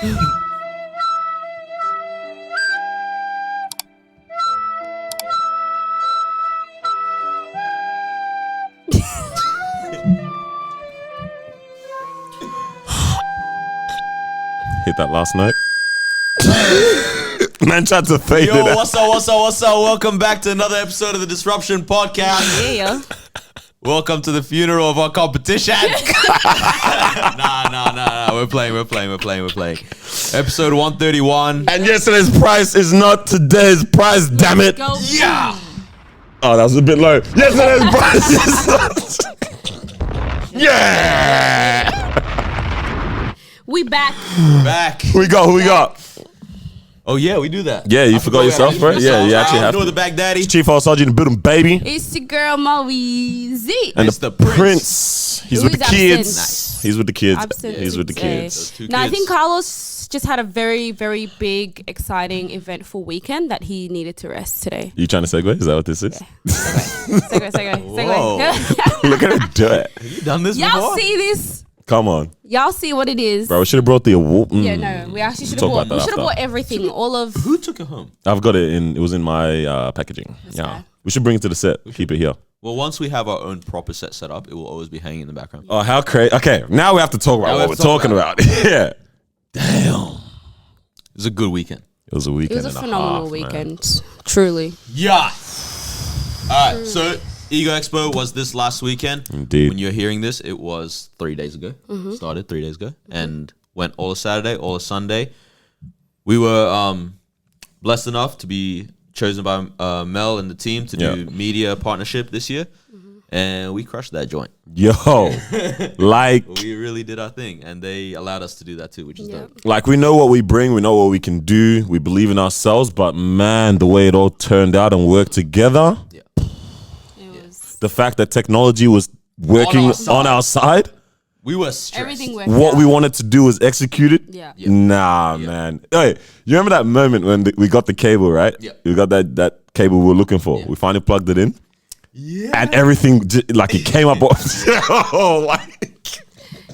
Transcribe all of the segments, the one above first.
Hit that last note. Man tried to fade it. Yo, what's up? Welcome back to another episode of the Disruption Podcast. Yeah. Welcome to the funeral of our competition. Nah. We're playing. Episode 131. And yesterday's price is not today's price, damn it. Go. Yeah. Oh, that was a bit low. Yesterday's price is not. Yeah. We back. Who we got? Oh yeah, we do that. Yeah, you forgot yourself, bro? Yeah, you actually have to. to. The Baghdadi. Chief All Sergeant in the building, baby. It's your girl Moe Z. And It's the the Prince. He's Who with the is kids. absent? He's with the kids. Absent He's with the today. kids. Those two Now, I kids. think Carlos just had a very, very big, exciting, eventful weekend that he needed to rest today. You trying to segue? Is that what this is? Segue. Look at her do it. Have you done this Y'all before? see this? Come on. Y'all see what it is? Bro, we should have brought the award. Yeah, no, we actually should have Talk about bought. that We should have after. bought everything. All of. Who took it home? I've got it in. It was in my packaging. Yeah. fair. We should bring it to the set. Keep it here. Well, once we have our own proper set up, it will always be hanging in the background. Oh, how crazy. Okay, now we have to talk about Now we what have we're to talk talking about. Yeah. Damn. It was a good weekend. It was a It weekend. was a and phenomenal half, weekend. Truly. Yeah. All right. So Ego Expo was this last weekend. Indeed. When you're hearing this, it was 3 days ago. Started 3 days ago and went all of Saturday, all of Sunday. We were blessed enough to be chosen by Mel and the team to do media partnership this year, and we crushed that joint. Yo, like We really did our thing, and they allowed us to do that too, which is dope. we know what we bring. We know what we can do. We believe in ourselves. But man, the way it all turned out and worked together, It was. the fact that technology was working on our side, We were stressed. Everything worked what out. we wanted to do was executed. Yeah. Nah, man. Hey, you remember that moment when we got the cable, right? Yeah. We got that cable we were looking for. Yeah. We finally plugged it in. Yeah. And everything, like it came up. Oh, like,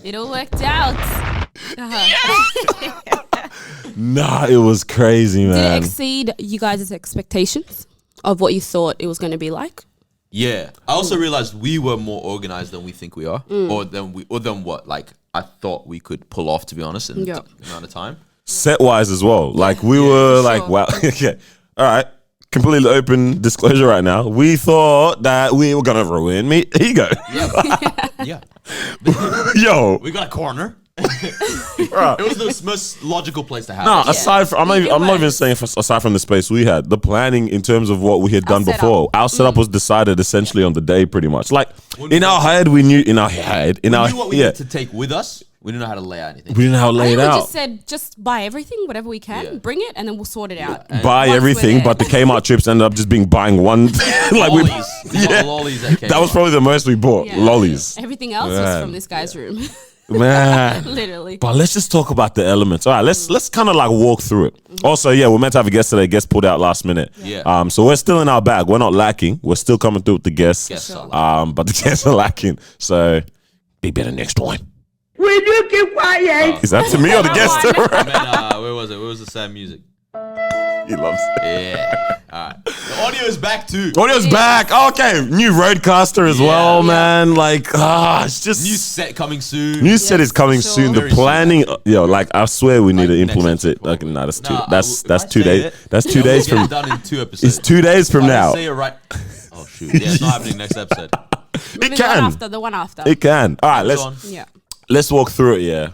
It all worked out. nah, it was crazy, Did it man. exceed you guys' expectations of what you thought it was going to be like? Yeah. I also realized we were more organized than we think we are, or than what like I thought we could pull off. To be honest, in Yeah. the amount of time. Set wise as well. Like we were for like, sure. wow. Okay. All right. Completely open disclosure right now. We thought that we were gonna ruin me ego. Yeah. Yo. We got a corner. Bruh. It was the most logical place to have No, it. aside from It I'm not even was. saying aside from the space we had, the planning in terms of what we had done setup. before. Our setup was decided essentially on the day, pretty much. Like When in we our got- head, we knew in our head, in We our knew what we yeah, needed to take with us. We didn't know how to lay out anything. we didn't know how to I lay it think we out. just said, just buy everything, whatever we can, Yeah. bring it, and then we'll sort it out. And Buy Once we're everything, there. but the Kmart trips ended up just being buying one. Like we, lollies. We got lollies at that was Kmart. probably the most we bought. Yeah. Lollies, Everything else Man. was from this guy's room. man. Literally. But let's just talk about the elements. All right, let's kind of like walk through it. Also, yeah, we're meant to have a guest today. Guest pulled out last minute. Yeah. So we're still in our bag. We're not lacking. We're still coming through with the guests. Guests are But the guests are lacking. So be better next time. Will you keep quiet? Is that to me or the guest? And then, where was it? Where was the sad music? He loves it. Yeah. All right. The audio is back too. Audio's back. Okay, new roadcaster as well, man. Like, it's just New set coming soon. New set is coming sure. soon. The Very soon. planning, like I swear we need Like to next implement it. episode, Like, probably. nah, that's two. Nah, That's if I 2 say days. it, That's we'll 2 days get from. it done in 2 episodes. It's 2 days from I now. Say it right. Oh shoot! Yeah, it's not happening next episode. Maybe It can. The one after. It can. All right, It's on. Yeah. let's walk through it. Yeah,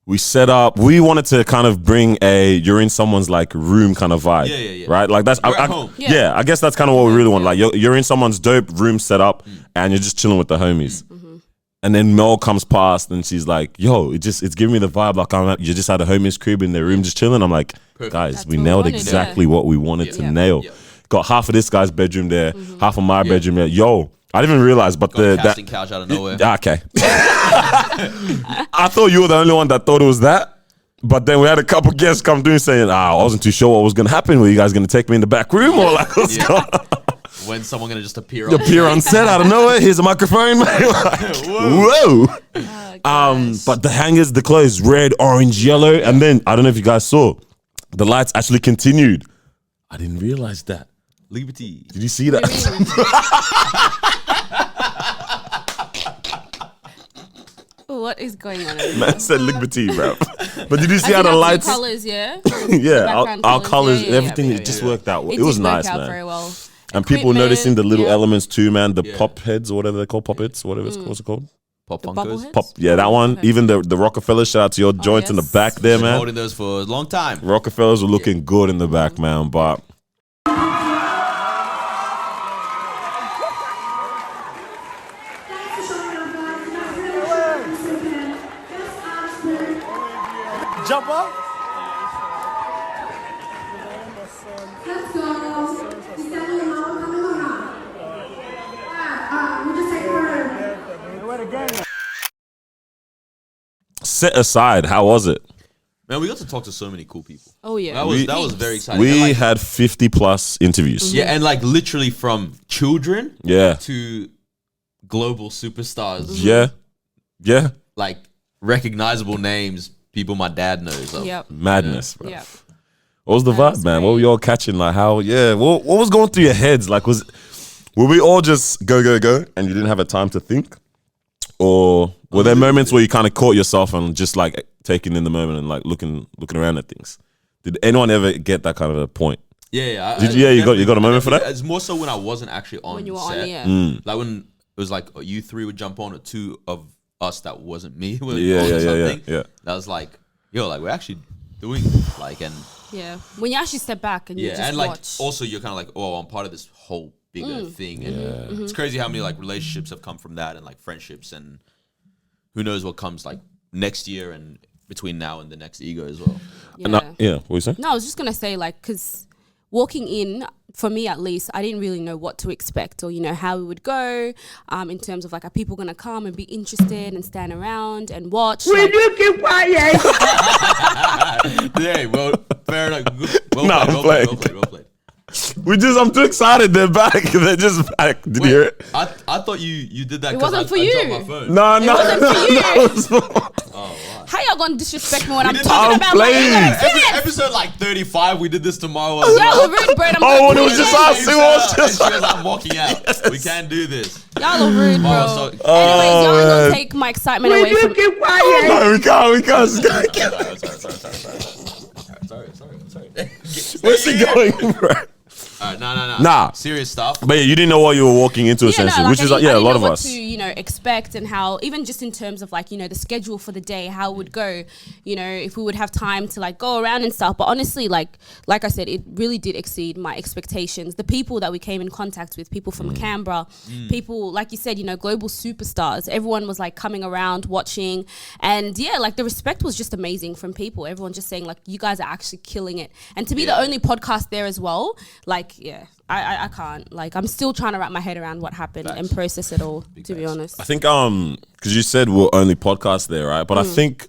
we set up. We wanted to kind of bring you're in someone's like room kind of vibe. Yeah. Right, like that's. You're at home. Yeah, I guess that's kind of what we really want. Like you're in someone's dope room set up, and you're just chilling with the homies. And then Mel comes past and she's like, "Yo, it's giving me the vibe like you just had a homie's crib in their room just chilling." I'm like, Perfect. guys, That's we what we nailed wanted, exactly yeah. what we wanted to Yeah. nail. Yeah. Got half of this guy's bedroom there, half of my bedroom there. Yo, I didn't even realize, but Got a that casting couch out of nowhere. okay. I thought you were the only one that thought it was that. But then we had a couple guests come through saying, I wasn't too sure what was going to happen. Were you guys going to take me in the back room or like what's Yeah. going on? when someone gonna just appear. You appear on set out of nowhere. Here's a microphone. Whoa. But the hangers, the clothes, red, orange, yellow, and then I don't know if you guys saw, the lights actually continued. I didn't realize that. Liberty. Did you see that? What is going on? Man said liberty, bro. But did you see I how the think lights? colors, yeah. Our colors, Yeah, everything, yeah, it just worked out. It was did work nice, out man. very well. And people Equipment, noticing the little yeah. elements too, man. The Yeah. pop heads or whatever they're called, pop heads, whatever what's it called? Pop The Funkos. bobbleheads? Pop, yeah, that one. Okay. Even the Rockefeller, shout out to your joints in the yes. back there, Been man. holding those for a long time. Rockefellers were looking good in the back, man. But Jump up. Let's go. Is that your mom coming or not? We just take her. set aside, how was it? Man, we got to talk to so many cool people. Oh yeah. That was very exciting. We And, like, had 50 plus interviews. yeah, and like literally from children Yeah. to global superstars. Yeah. Yeah. Like recognizable names, people my dad knows of. Yep. Madness, bro. Yep. What was the That vibe, was man? What were great. y'all catching? Like how, yeah, what was going through your heads? Like were we all just go, go, go and you didn't have a time to think? Or were there moments where you kind of caught yourself and just like taking in the moment and like looking around at things? Did anyone ever get that kind of a point? Yeah. Did you- yeah, you got a moment for that? It's more so when I wasn't actually on When you were set. on, yeah. Like when it was like you three would jump on, or two of us that wasn't me. Would Yeah, on or yeah, yeah, something. yeah. That was like, yo, like we're actually doing this. Like, and Yeah. When you actually step back and you yeah, just and like watch. also you're kind of like, oh, I'm part of this whole bigger thing, and it's crazy how many like relationships have come from that, and like friendships, and who knows what comes like next year and between now and the next ego as well. yeah. What were you saying? No, I was just gonna say like because walking in, for me at least, I didn't really know what to expect or how it would go. In terms of like, are people gonna come and be interested and stand around and watch? Will Like, you keep quiet? Yeah, well, fair enough. Well Nah, I'm played, playing. well played. I'm too excited. They're back. They're just back. Did you hear it? I thought you did that. It 'cause wasn't for I you. dropped my phone. No. wasn't for you. That was how y'all gonna disrespect me when I'm did talking that. about I'm my ego playing. experience? Episode like 35, we did this tomorrow. As Y'all well. are rude, bro. Oh, when it was just us. It was just And she was like, I'm walking out. We can't do this. Y'all are rude, bro. Oh, so- Anyways, y'all ain't man. gonna take my excitement Will away you from. keep quiet? No, we can't. Sorry. Where's he going, bro? No. Nah. Serious stuff. But yeah, you didn't know what you were walking into essentially, which is like, I a didn't lot know of what us. to, expect, and how even just in terms of like, the schedule for the day, how it would go, if we would have time to like go around and stuff. But honestly, like I said, it really did exceed my expectations. The people that we came in contact with, people from Canberra, people, like you said, global superstars, everyone was like coming around watching. And yeah, like the respect was just amazing from people. Everyone just saying like, you guys are actually killing it. And to be the only podcast there as well, like, yeah. I can't. Like, I'm still trying to wrap my head around what happened and process it all, to be honest. I think because you said we're only podcast there, right? But I Mm. think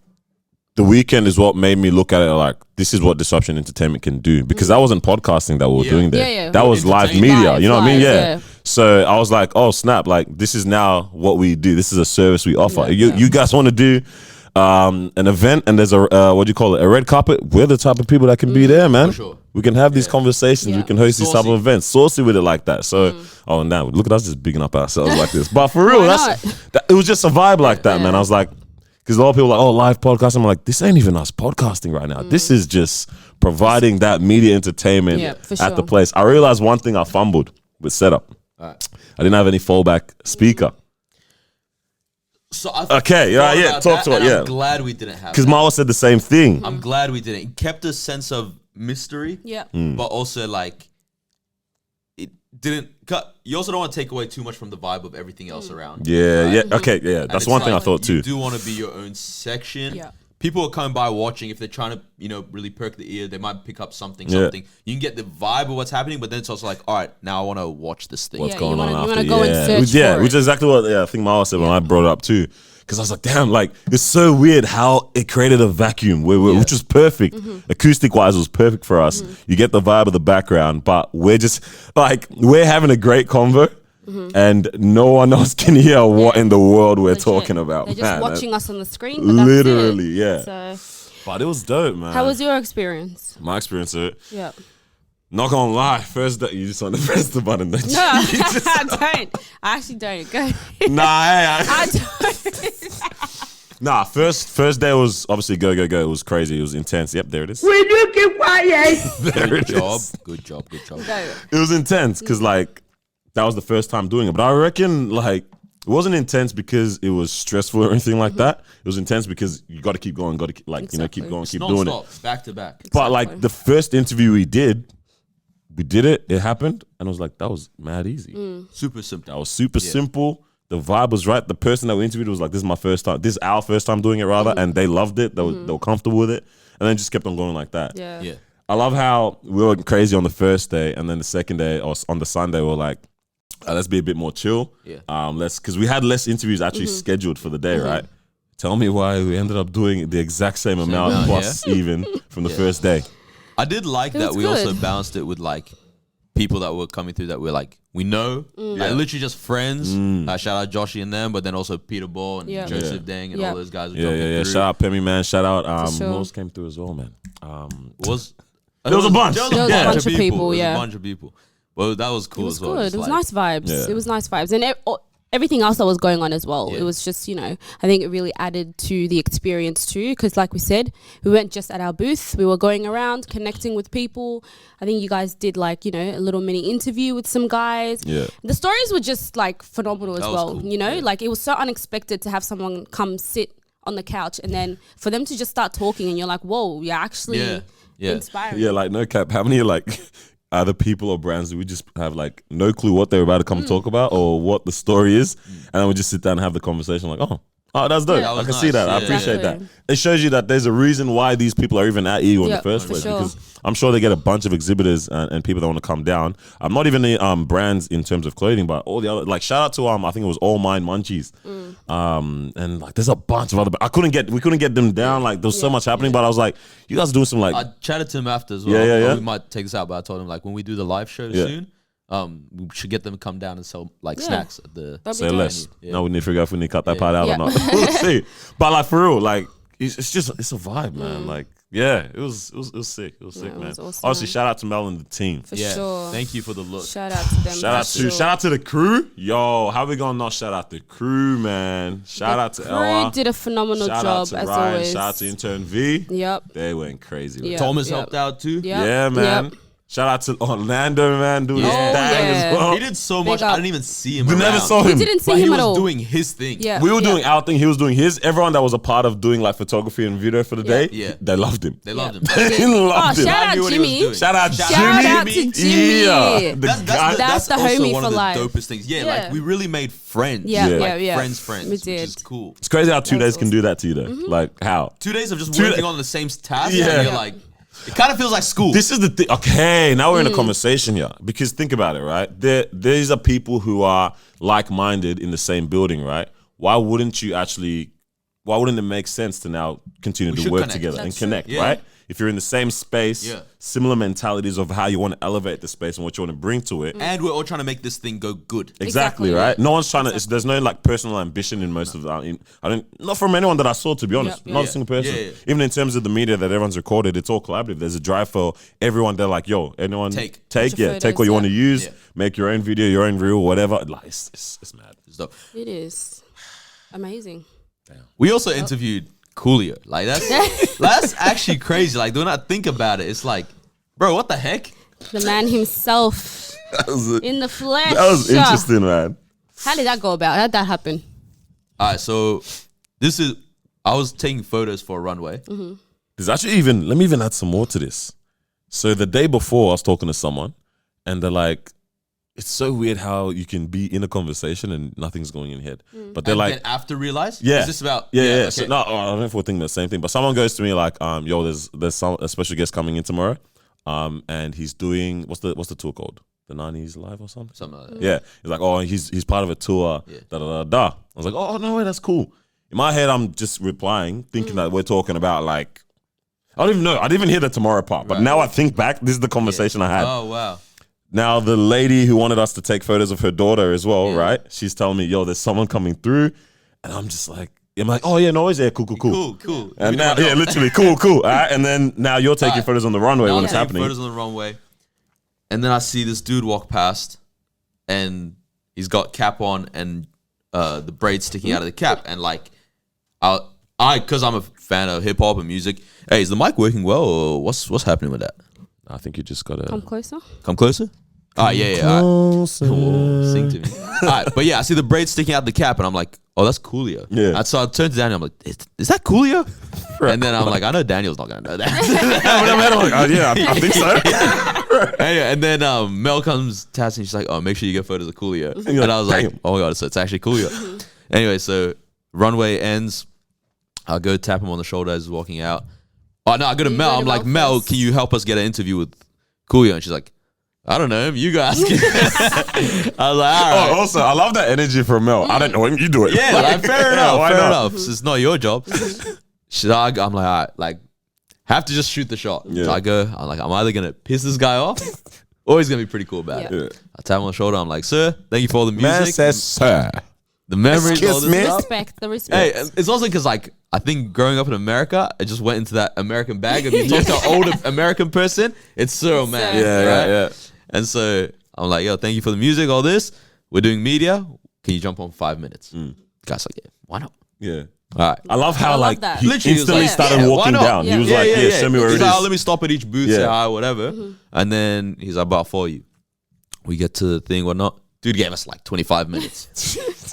the weekend is what made me look at it like this is what Disruption Entertainment can do, because that wasn't podcasting that we were doing there. Yeah. That was live Entertainment. media. Live, You know what I mean? live, Yeah. yeah. So I was like, oh snap! Like this is now what we do. This is a service we offer. You guys want to do an event and there's a what do you call it? A red carpet. We're the type of people that can be there, man. For sure. We can have these conversations. Yeah. We can host these type Saucy. of events. Saucy with it like that. So, oh, now look at us just bigging up ourselves like this. But for real, Why it was just a vibe like that, man. I was like, because a lot of people are like, oh, live podcast. I'm like, this ain't even us podcasting right now. This is just providing that media entertainment Yeah, for at the sure. place. I realized one thing I fumbled with setup. I didn't have any fallback speaker. So I Okay, thought yeah, about talk that, to it, and yeah. I'm glad we didn't have Because that. Marwa said the same thing. I'm glad we didn't. It kept a sense of mystery. Yeah. But also like it didn't cut. You also don't want to take away too much from the vibe of everything else around. Yeah, right? yeah. Okay, yeah. And That's it's one thing I like, thought too. You do want to be your own section. Yeah. people are coming by watching. If they're trying to, really perk the ear, they might pick up something. Yeah. You can get the vibe of what's happening, but then it's also like, all right, now I want to watch this thing. What's Yeah, going you on wanna- you after? wanna go and search yeah, for which it. is exactly what I think Miles said when I brought it up too. Because I was like, damn, like it's so weird how it created a vacuum which was perfect. Acoustic wise, it was perfect for us. You get the vibe of the background, but we're just like we're having a great convo. And no one else can hear what in the world we're Legit. talking about. They're just man. watching us on the screen. But that's Literally, it. yeah. So, But it was dope, man. how was your experience? my experience of it? Yeah. Not gonna lie, first day you just want to press the button. Don't you? No, You just- I don't. I actually don't. Go. nah, hey, I don't. nah. First day was obviously go. It was crazy. It was intense. Yep, there it is. Will you keep quiet? There Good it job. is. Good job. Go. It was intense because like that was the first time doing it. But I reckon like it wasn't intense because it was stressful or anything like that. It was intense because you got to keep going, got to keep Exactly. keep going, keep doing it. Non-stop, back to back. But like the first interview we did it. It happened, and I was like, that was mad easy. Super simple. That was super simple. The vibe was right. The person that we interviewed was like, this is my first time. This is our first time doing it rather, and they loved it. They were comfortable with it, and then just kept on going like that. Yeah. Yeah. I love how we were crazy on the first day, and then the second day or on the Sunday, we were like, let's be a bit more chill. Yeah. Because we had less interviews actually scheduled for the day, right? Tell me why we ended up doing the exact same amount amount, plus even from the first day. I did like It that was we also good. balanced it with like people that were coming through that we're like, we know, like literally just friends. Shout out Joshy and them, but then also Peter Ball and Yeah. Joseph Dang and Yeah. all those guys. Who Yeah, jumped yeah, in yeah. through. Shout out Pemmy, man. Shout out sure. who else came through as well, man. Was There was a bunch. There was There a was a bunch bunch of of people. people, There was yeah. a bunch of people. Well, that was cool It was as well. good. Just It was like- nice vibes. Yeah. It was nice vibes, and everything else that was going on as well. Yeah. It was just, I think it really added to the experience too. Because, like we said, we weren't just at our booth. We were going around connecting with people. I think you guys did like a little mini interview with some guys. Yeah. The stories were just like phenomenal as That was well. cool. Like it was so unexpected to have someone come sit on the couch and then for them to just start talking and you're like, whoa, you're actually Yeah. inspiring. Yeah, like no cap. How many like other people or brands do we just have like no clue what they're about to come talk about or what the story is, and then we just sit down and have the conversation like, oh, that's dope. Yeah. I That can was see nice. that. I Yeah. appreciate Exactly. that. It shows you that there's a reason why these people are even at EU in Yeah, the first for place sure. because I'm sure they get a bunch of exhibitors and people that want to come down. I'm not even the brands in terms of clothing, but all the other like shout out to I think it was All Mine Munchies, and like there's a bunch of other. We couldn't get them down. Like there was so much happening, but I was like, you guys are doing some like I chatted to him after as well. Yeah. We might take this out, but I told him like when we do the live show Yeah. soon, we should get them to come down and sell like Yeah. snacks at the. That'd be say dope. less. Yeah. Now we need to figure out if we need to cut that part out Yeah. or not. We'll see. But like for real, like it's a vibe, man. Like yeah, it was sick. It was sick, it man. was awesome, Obviously, man. shout out to Mel and the team. For Yeah. sure. Thank you for the look. Shout out to them. Shout out to the crew. Yo, how we gonna not shout out the crew, man? Shout out to Crew Ella. did a phenomenal Shout out job to as Ryan. always. Shout out to intern V. Yep. They went crazy. with Yeah. it. Thomas Yep. helped out too. Yep. Yeah, man. Yep. Shout out to Orlando, man, doing his Yeah. thing yeah. as well. He did so Big much. I up. didn't even see him. We never around. saw We him. didn't see But he him was at all. doing his thing. Yeah. We were yeah. doing our thing. He was doing his. Everyone that was a part of doing like photography and video for the day, Yeah. they loved him. They loved him. They loved him. shout I knew out what he was Jimmy. doing. Shout out Shout Jimmy. out to Jimmy. Yeah. The guy- That's the also homie one for of the life. dopest things. Yeah, Yeah. like we really made friends. Yeah, Yeah. yeah, Like yeah. friends, We which did. is cool. It's crazy how 2 That was days can do that to you though. Like how? 2 days of just 2 working da- on the same task. Yeah. And you're like, it kind of feels like school. This is the thing. Okay, now we're in a conversation here because think about it, right? These are people who are like-minded in the same building, right? Why wouldn't it make sense to now continue We to should work connect. together and That's true. connect, Yeah. right? If you're in the same space, Yeah. similar mentalities of how you want to elevate the space and what you want to bring to it. and we're all trying to make this thing go good. Exactly, Exactly, right? yeah. No one's trying to. There's no like personal ambition in most of the. I don't. Not from anyone that I saw, to be honest. Yeah, Not a yeah. single person. Yeah, yeah. Even in terms of the media that everyone's recorded, it's all collaborative. There's a drive for everyone. They're like, yo, anyone Take. Put your take photos, what you want to yeah. use. Yeah. Make your own video, your own reel, whatever. Like, it's mad. It's dope. It is amazing. We also interviewed Coolio. Like that's actually crazy. Like when I think about it, it's like, bro, what the heck? The man himself That in the flesh. was interesting, man. How did that go about? How did that happen? All right, so I was taking photos for a runway. There's actually let me even add some more to this. So the day before, I was talking to someone, and they're like, it's so weird how you can be in a conversation and nothing's going in your head. But they're And like, then after realize, yeah, is this about? yeah. Okay. So, no, I don't know if we're thinking the same thing, but someone goes to me like, yo, there's a special guest coming in tomorrow, and he's doing what's the tour called? The 90s Live or something? Something like that. Yeah, he's like, oh, he's part of a tour. Yeah. Da da da da. I was like, oh no way, that's cool. In my head, I'm just replying, thinking that we're talking about like, I don't even know. I didn't even hear the tomorrow part, but now I think back, this is the conversation I had. Oh wow. Now, the lady who wanted us to take photos of her daughter as well, right? She's telling me, yo, there's someone coming through. And I'm just like, oh, yeah, no, yeah, cool. Cool. And now, yeah, literally, cool. All right? And then now you're taking Alright. photos on the runway Now when I'm it's taking happening. Photos on the runway, and then I see this dude walk past, and he's got cap on and the braids sticking out of the cap, and like, because I'm a fan of hip hop and music. Hey, is the mic working well, or what's happening with that? I think you just got to Come closer. Come closer. Yeah. All right. closer. Whoa, sing to me. All right, but yeah, I see the braids sticking out the cap, and I'm like, oh, that's Coolio. Yeah. And so I turned to Daniel. I'm like, is that Coolio? And then I'm like, I know Daniel's not gonna know that. Yeah, I think so. Anyway, and then Mel comes to us and she's like, oh, make sure you get photos of Coolio. you're And like, I was like, damn. oh my god, so it's actually Coolio. Anyway, so runway ends. I go tap him on the shoulder as he's walking out. Oh no, I go to You Mel. go to I'm like, Mel Mel, first. can you help us get an interview with Coolio? And she's like, I don't know him. You go ask him. I was like, all right. Oh, also, I love that energy from Mel. I don't know him. You do it. Yeah, like, fair enough. why Fair not? enough. It's not your job. Should I? I'm like, all right, like, have to just shoot the shot. Yeah. So I go. I'm like, I'm either gonna piss this guy off, or he's gonna be pretty cool about Yeah. it. Yeah. I tap him on the shoulder. I'm like, sir, thank you for all the music, Man says, sir. the memories, all Excuse this me? stuff. Respect. The respect. Hey, it's also because like I think growing up in America, I just went into that American bag. If you talk to an older American person, it's sir or man. Sir. Yeah. And so I'm like, yo, thank you for the music, all this. We're doing media. Can you jump on 5 minutes? Guy's like, yeah, why not? Yeah. All right. I love how I love like that. he Literally, he was instantly like, started yeah, why walking not? down. Yeah. He was like, yeah, show me where He's it like, oh, is. let me stop at each booth, say Yeah. hi, whatever. And then he's like, about for you. We get to the thing, whatnot. Dude gave us like 25 minutes.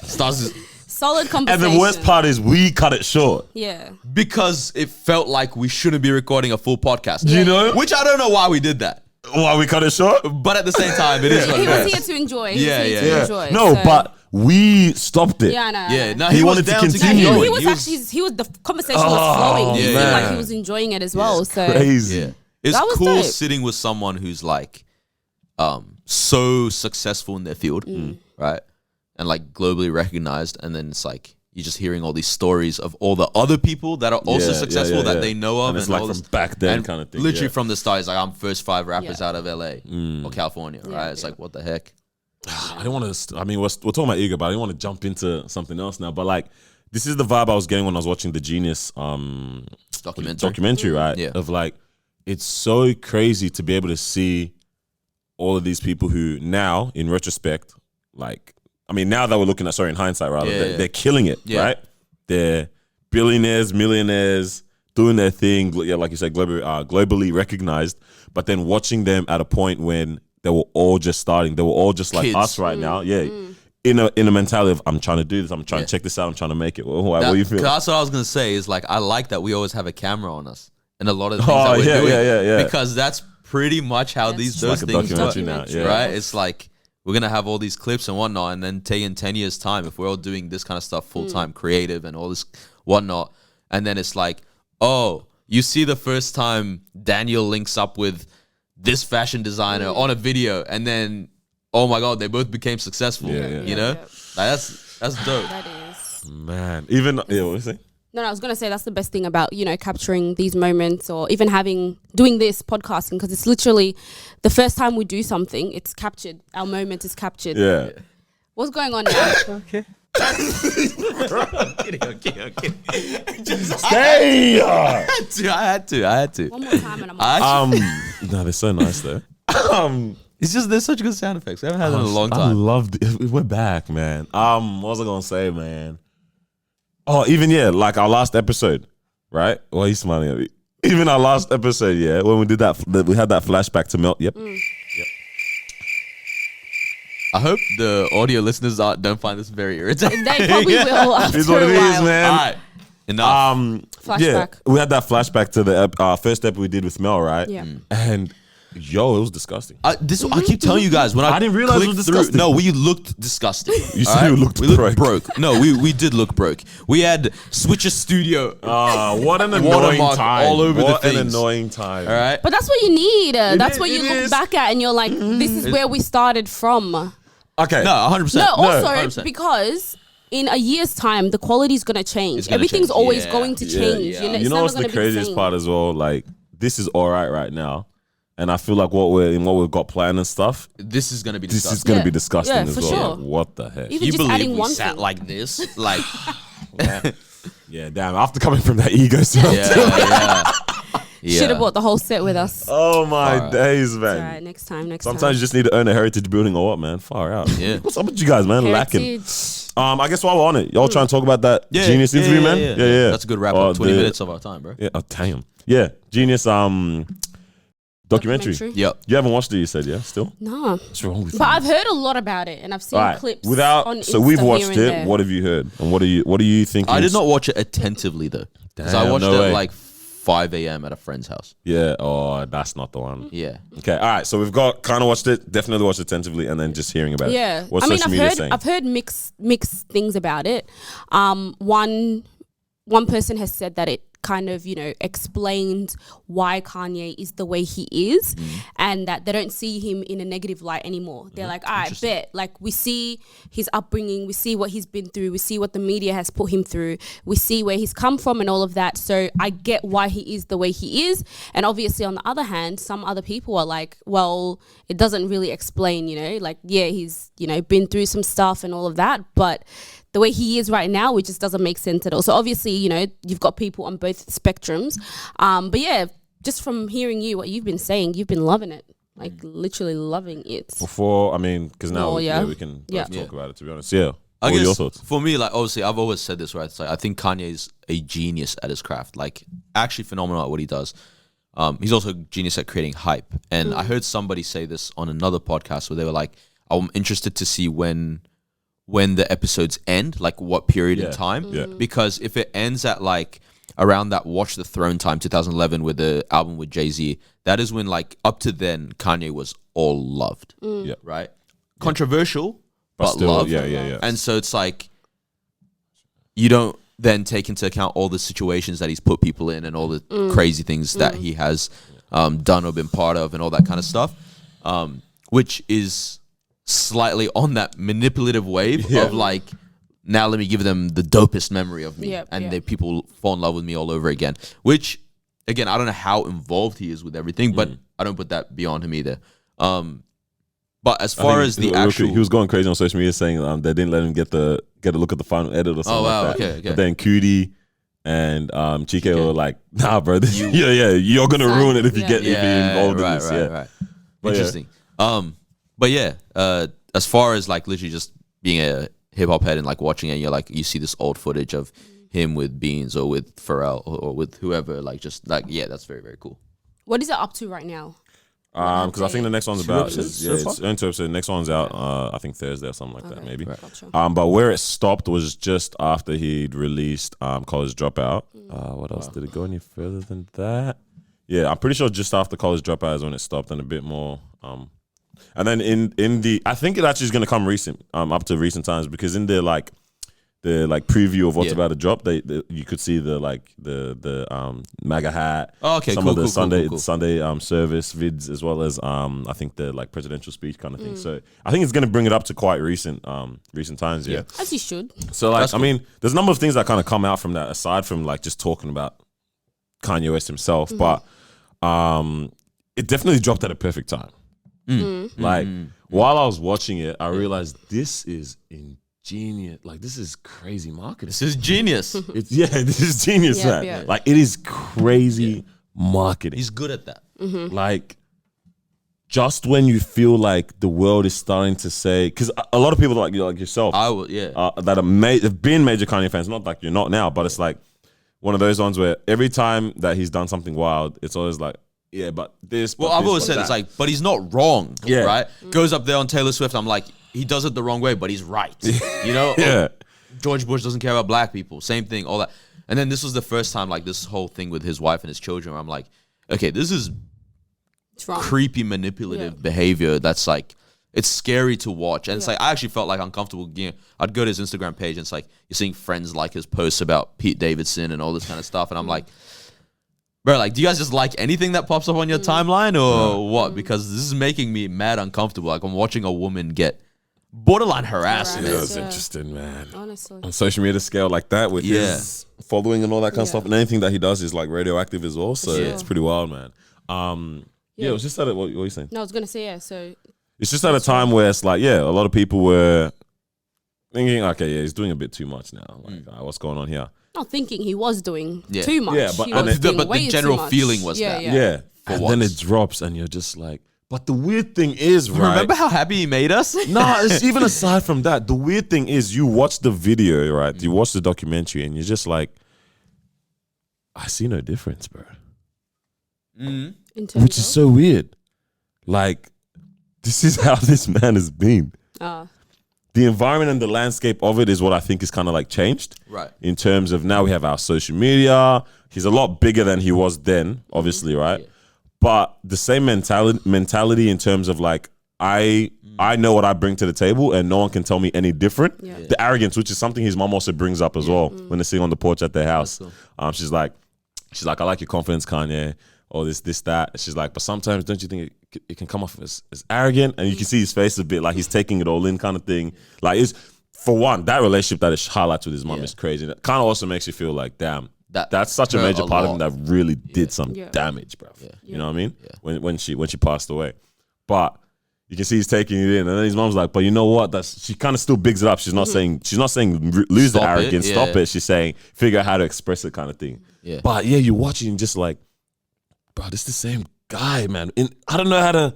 Starts Solid And conversation. the worst part is we cut it short. Yeah. because it felt like we shouldn't be recording a full podcast. You know? Which I don't know why we did that. Why we cut it short? But at the same time, it is what He it was is. here to enjoy. Yeah, He was yeah, here to yeah. enjoy. No, so- but we stopped it. Yeah, I know. Yeah, no, He he, was wanted to down continue. No, keep he going. was the conversation was flowing. He yeah, seemed like man. he was enjoying it as well. So Crazy. Yeah. It's That was cool dope. sitting with someone who's like so successful in their field, right? And like globally recognized. And then it's like you're just hearing all these stories of all the other people that are also Yeah, successful yeah, that yeah. they know of. And it's like all from this- back then and kind of thing, Literally yeah. from the start, it's like I'm first 5 rappers Yeah. out of LA or California, right? It's yeah. like, what the heck? I don't want to. I mean, we're talking about ego, but I don't want to jump into something else now. But like, this is the vibe I was getting when I was watching the Genius documentary, right? Yeah. Of like, it's so crazy to be able to see all of these people who now, in retrospect, like, I mean, now that we're looking at, sorry, in hindsight, rather, Yeah, they're, yeah. they're killing it, Yeah. right? They're billionaires, millionaires, doing their thing, yeah, like you said, globally recognized. But then watching them at a point when they were all just starting, they were all just like Kids. us right now, yeah. In a mentality of I'm trying to do this, I'm trying to check this out, I'm trying to make it. What do you feel? That's what I was gonna say. Is like I like that we always have a camera on us, and a lot of the things Oh, that we're yeah, doing, yeah. because that's pretty much how That's those like a things documentary work, now, yeah. right? It's like we're gonna have all these clips and whatnot, and then take in 10 years' time, if we're all doing this kind of stuff full time, creative and all this whatnot, and then it's like, oh, you see the first time Daniel links up with this fashion designer on a video, and then oh my god, they both became successful. Yeah. You know, Yeah. like that's dope. that is. Man, even, yeah, what was you saying? No, I was gonna say that's the best thing about capturing these moments, or even doing this podcasting, because it's literally the first time we do something, it's captured. Our moment is captured. Yeah. What's going on now? Hey! I had to. One more time, and I'm. No, they're so nice though. It's just there's such good sound effects. We haven't had them in a long I time. loved it. We're back, man. What was I gonna say, man? Oh, even like our last episode, right? Why are you smiling at me? Even our last episode, yeah, when we did that, we had that flashback to Melt. Yep. I hope the audio listeners don't find this very irritating. They probably will after It's what a it while. is, man. All right, enough. Flashback. Yeah, we had that flashback to the first ep we did with Mel, right? Yeah. And Yo, it was disgusting. I keep telling you guys when I didn't realize it was clicked through- disgusting. No, we looked disgusting. You said we looked broke. No, we did look broke. We had Switcher Studio. What an annoying Watermark time. all over what the an things. annoying time. All right. But that's what you need. That's what you it look is. back at and you're like, this is where we started from. Okay. No, 100%. No, also 100%. because in a year's time, the quality's going to change. It's gonna Everything's change. always Yeah. going to change. Yeah. You know, it's You know never what's gonna the be craziest same. part as well? Like, this is all right now. And I feel like what we've got planned and stuff, This is gonna be this disgusting. is going to Yeah. be disgusting Yeah, as for well. sure. Like, what the heck? Even You just believe adding we one sat thing. like this? Like, Yeah, damn. After coming from that ego stuff. yeah. Should have bought the whole set with us. Oh my Far out. days, man. All right, next time. Sometimes you just need to earn a heritage building or what, man? Far out. Yeah. What's up with you guys, man? Lacking. Heritage. I guess while we're on it, y'all trying to talk about that Genius interview, man? Yeah. That's a good wrap Oh, up. 20 the- minutes of our time, bro. Yeah. Oh, damn. Yeah. Genius documentary. Yep. You haven't watched it, you said, yeah? Still? No. What's wrong with you? But I've heard a lot about it and I've seen All right. clips. Without on so we've Insta watched here and it. there. What have you heard? And what do you think? I did not watch it attentively though, because I Damn, watched no it way. at like 5 a.m. at a friend's house. Yeah. Oh, that's not the one. Yeah. Okay. All right. So we've got kind of watched it, definitely watched it attentively, and then just hearing about Yeah. it. What's I mean, social I've media heard saying? I've heard mixed things about it. One person has said that it kind of, explained why Kanye is the way he is and that they don't see him in a negative light anymore. They're like, I bet. Like, we see his upbringing, we see what he's been through, we see what the media has put him through, we see where he's come from and all of that. So I get why he is the way he is. And obviously, on the other hand, some other people are like, well, it doesn't really explain, like, yeah, he's, been through some stuff and all of that, but the way he is right now, it just doesn't make sense at all. So obviously, you've got people on both spectrums. But yeah, just from hearing what you've been saying, you've been loving it. Like literally loving it. Before, I mean, because now Oh, yeah. we can Yeah. talk about it, to be honest. Yeah. I What are guess your thoughts? for me, like obviously, I've always said this, right? It's like I think Kanye's a genius at his craft, like actually phenomenal at what he does. He's also a genius at creating hype. And I heard somebody say this on another podcast where they were like, I'm interested to see when the episodes end, like what period in time. Yeah. Because if it ends at like around that Watch the Throne time, 2011, with the album with Jay-Z, that is when like up to then Kanye was all loved. Yeah. Right? Controversial, but still, loved. yeah. And so it's like you don't then take into account all the situations that he's put people in and all the crazy things that he has done or been part of and all that kind of stuff, which is slightly on that manipulative wave of like, now let me give them the dopest memory of me, and then people fall in love with me all over again. Which, again, I don't know how involved he is with everything, but I don't put that beyond him either. But as far as the actual, he was going crazy on social media saying they didn't let him get a look at the final edit or something like that. Okay. But then Cudi and Chike were like, nah, bro, you're gonna ruin it if you get if you're involved in this. Right. But Interesting. But yeah, as far as like literally just being a hip hop head and like watching it, you're like, you see this old footage of him with Beans or with Pharrell or with whoever, like just like, yeah, that's very, very cool. What is it up to right now? Because I think the next one's about episodes it's so far? only 2 episodes. The next one's out I think Thursday or something like that maybe. Gotcha. But where it stopped was just after he'd released College Dropout. What else did it go any further than that? Yeah, I'm pretty sure just after College Dropout is when it stopped, and a bit more. And then in the, I think it actually is going to come recent, up to recent times, because in the preview of what's about to drop, you could see the MAGA hat. Oh, okay, some cool, of the cool, Sunday cool. Sunday service vids, as well as I think the like presidential speech kind of thing. So I think it's going to bring it up to quite recent times. Yeah. As you should. So like, That's cool. I mean, there's a number of things that kind of come out from that, aside from like just talking about Kanye West himself, but it definitely dropped at a perfect time. Like while I was watching it, I realized this is ingenious. Like this is crazy marketing. This is genius. This is genius, Yeah, man. yeah. Like it is crazy marketing. He's good at that. Like just when you feel like the world is starting to say, because a lot of people like yourself, I will, yeah. that have been major Kanye fans, not like you're not now, but it's like one of those ones where every time that he's done something wild, it's always like, yeah, but this. Well, but I've this, always but said that. it's like, but he's not wrong, Yeah. right? Goes up there on Taylor Swift, I'm like, he does it the wrong way, but he's right. You know? Yeah. George Bush doesn't care about black people. Same thing, all that. And then this was the first time, like this whole thing with his wife and his children, where I'm like, okay, this is It's wrong. creepy manipulative behavior that's like it's scary to watch. And it's like I actually felt like uncomfortable. You know, I'd go to his Instagram page and it's like you're seeing friends like his posts about Pete Davidson and all this kind of stuff. And I'm like, bro, like, do you guys just like anything that pops up on your timeline or what? Because this is making me mad uncomfortable. Like I'm watching a woman get borderline harassed. Yeah, man. it's interesting, man. Honestly. On social media scale like that with his following and all that kind of stuff. And anything that he does is like radioactive as well. So it's pretty wild, man. Yeah, it was just at what were you saying? No, I was gonna say so. It's just at a time where it's like, a lot of people were thinking, okay, he's doing a bit too much now. Like, what's going on here? Not thinking he was doing too much. Yeah, but- He and was it- doing but way the too general much. feeling was that. Yeah. And then once. it drops and you're just like, but the weird thing is, right? Remember how happy he made us? Nah, it's even aside from that. The weird thing is you watch the video, right? You watch the documentary and you're just like, I see no difference, bro. In terms Which is so weird. Like, this is how this man has been. The environment and the landscape of it is what I think is kind of like changed. Right. In terms of now we have our social media. He's a lot bigger than he was then, obviously, right? Yeah. But the same mentality in terms of like, I know what I bring to the table and no one can tell me any different. Yeah. The arrogance, which is something his mom also brings up as well when they're sitting on the porch at their house. Cool. She's like, I like your confidence, Kanye. Or this, that. She's like, but sometimes don't you think it can come off as arrogant? And you can see his face a bit like he's taking it all in kind of thing. Like, it's for one, that relationship that it highlights with his mom is crazy. And it kind of also makes you feel like, damn, that's such a major part of him that really did some damage, bro. Yeah. You know what I mean? Yeah. When she passed away. But you can see he's taking it in. And then his mom's like, but you know what? She kind of still bigs it up. She's not saying lose the arrogance, stop it. She's saying figure out how to express it kind of thing. Yeah. But you're watching and just like, bro, this is the same guy, man. I don't know how to...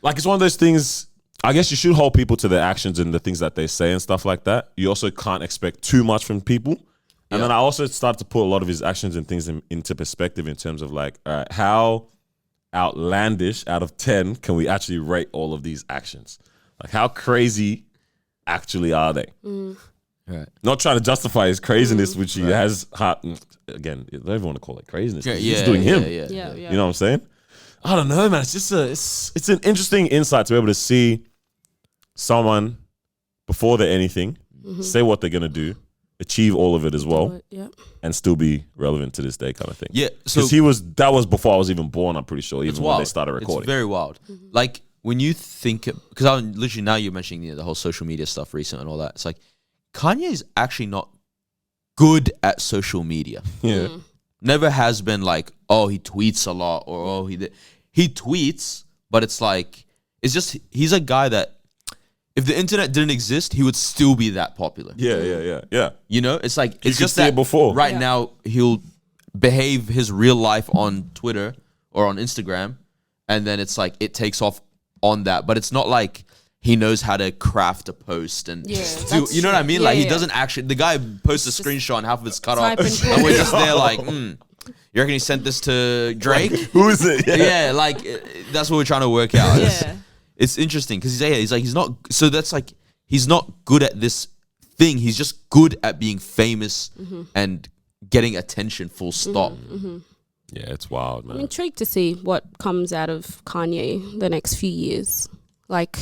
Like, it's one of those things... I guess you should hold people to their actions and the things that they say and stuff like that. You also can't expect too much from people. And then I also started to put a lot of his actions and things into perspective in terms of like, all right, how outlandish out of 10 can we actually rate all of these actions? Like, how crazy actually are they? Right. Not trying to justify his craziness, which he has. Again, I don't even want to call it craziness. He's doing him. Yeah. You know what I'm saying? I don't know, man. It's just it's an interesting insight to be able to see someone before they're anything, say what they're gonna do, achieve all of it as well, and still be relevant to this day, kind of thing. Yeah, because that was before I was even born. I'm pretty sure, even when they started recording. It's very wild. Like when you think, because I'm literally now you're mentioning the whole social media stuff recent and all that. It's like Kanye is actually not good at social media. Yeah. Never has been like, oh, he tweets a lot or oh, he tweets, but it's like, it's just, he's a guy that if the internet didn't exist, he would still be that popular. Yeah. You know, it's like, it's just see that it before. Right now he'll behave his real life on Twitter or on Instagram. And then it's like, it takes off on that, but it's not like he knows how to craft a post and you know what I mean? Like he doesn't actually, the guy posts a screenshot and half of it's cut off and we're just there like, you reckon he sent this to Drake? Who is it? Yeah, like that's what we're trying to work out. It's interesting because he's not, so that's like, he's not good at this thing. He's just good at being famous and getting attention, full stop. Yeah, it's wild, man. I'm intrigued to see what comes out of Kanye the next few years. Like,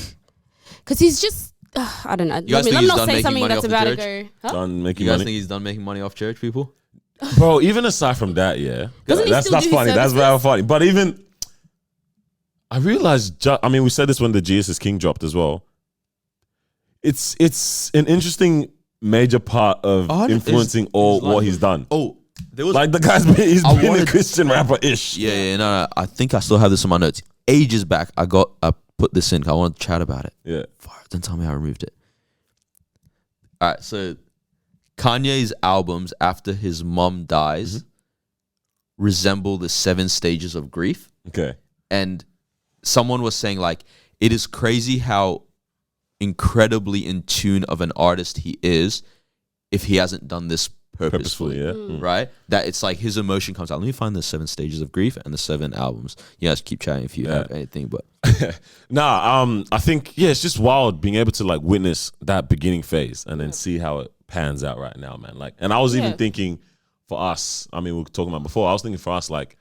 because he's just, I don't know. You guys Let think me he's not done say making something money that's off the about to church? go. Huh? Done making You guys money. think he's done making money off church people? Bro, even aside from that, Doesn't he that's still do his funny. That's services? very funny. But even, I realized, we said this when the Jesus is King dropped as well. It's an interesting major part of influencing what he's done. Oh, there was like the guy's been a Christian rapper-ish. No. I think I still have this in my notes. Ages back, I put this in. I wanted to chat about it. Yeah. Don't tell me I removed it. All right, so Kanye's albums after his mom dies resemble the 7 stages of grief. Okay. And someone was saying like, it is crazy how incredibly in tune of an artist he is if he hasn't done this purposefully. Right? That it's like his emotion comes out. Let me find the 7 stages of grief and the 7 albums. You guys keep chatting if you have anything, but I think it's just wild being able to like witness that beginning phase and then see how it pans out right now, man. Like, and I was even thinking for us, we were talking about before, I was thinking for us, like,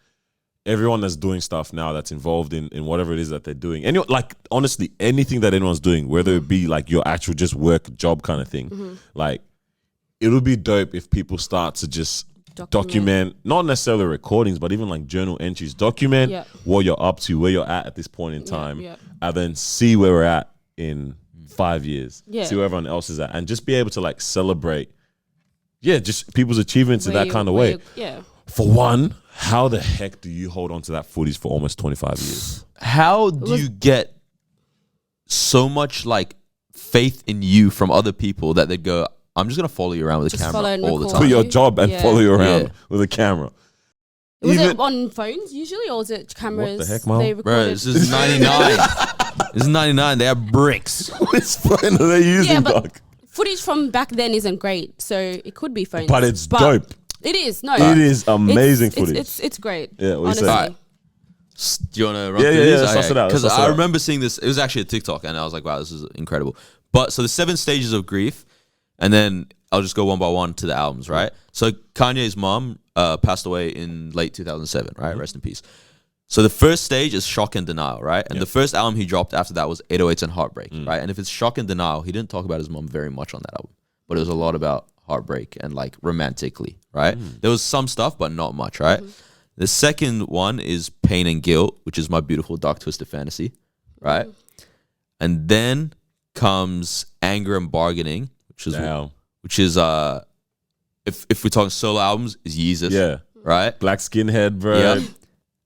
everyone that's doing stuff now that's involved in whatever it is that they're doing. And like honestly, anything that anyone's doing, whether it be like your actual just work job kind of thing, like it would be dope if people start to just document not necessarily recordings, but even like journal entries, document what you're up to, where you're at this point in time, and then see where we're at in 5 years, see where everyone else is at, and just be able to like celebrate just people's achievements in that kind of way. For one, how the heck do you hold on to that footage for almost 25 years? How do you get so much like faith in you from other people that they go, I'm just gonna follow you around with a camera all the time. Quit your job and follow you around with a camera. Was it on phones usually, or was it cameras? What the heck, man? Bro, this is 99. This is 99. They have bricks. What phone are they using, dog? Footage from back then isn't great, so it could be phones. But it's dope. It is. No, it is amazing footage. It's great. Yeah, what honestly. you Right. Do you want to run through Yeah, these? let's suss it out. Because I remember seeing this. It was actually a TikTok, and I was like, wow, this is incredible. But so the 7 stages of grief, and then I'll just go one by one to the albums, right? So Kanye's mom passed away in late 2007, right? Rest in peace. So the first stage is shock and denial, right? And the first album he dropped after that was 808s and Heartbreak, right? And if it's shock and denial, he didn't talk about his mom very much on that album, but it was a lot about heartbreak and like romantically, right? There was some stuff, but not much, right? The second one is Pain and Guilt, which is My Beautiful Dark Twisted Fantasy, right? And then comes Anger and Bargaining, which is if we're talking solo albums, is Yeezus, right? Black skinhead, bro. Yeah.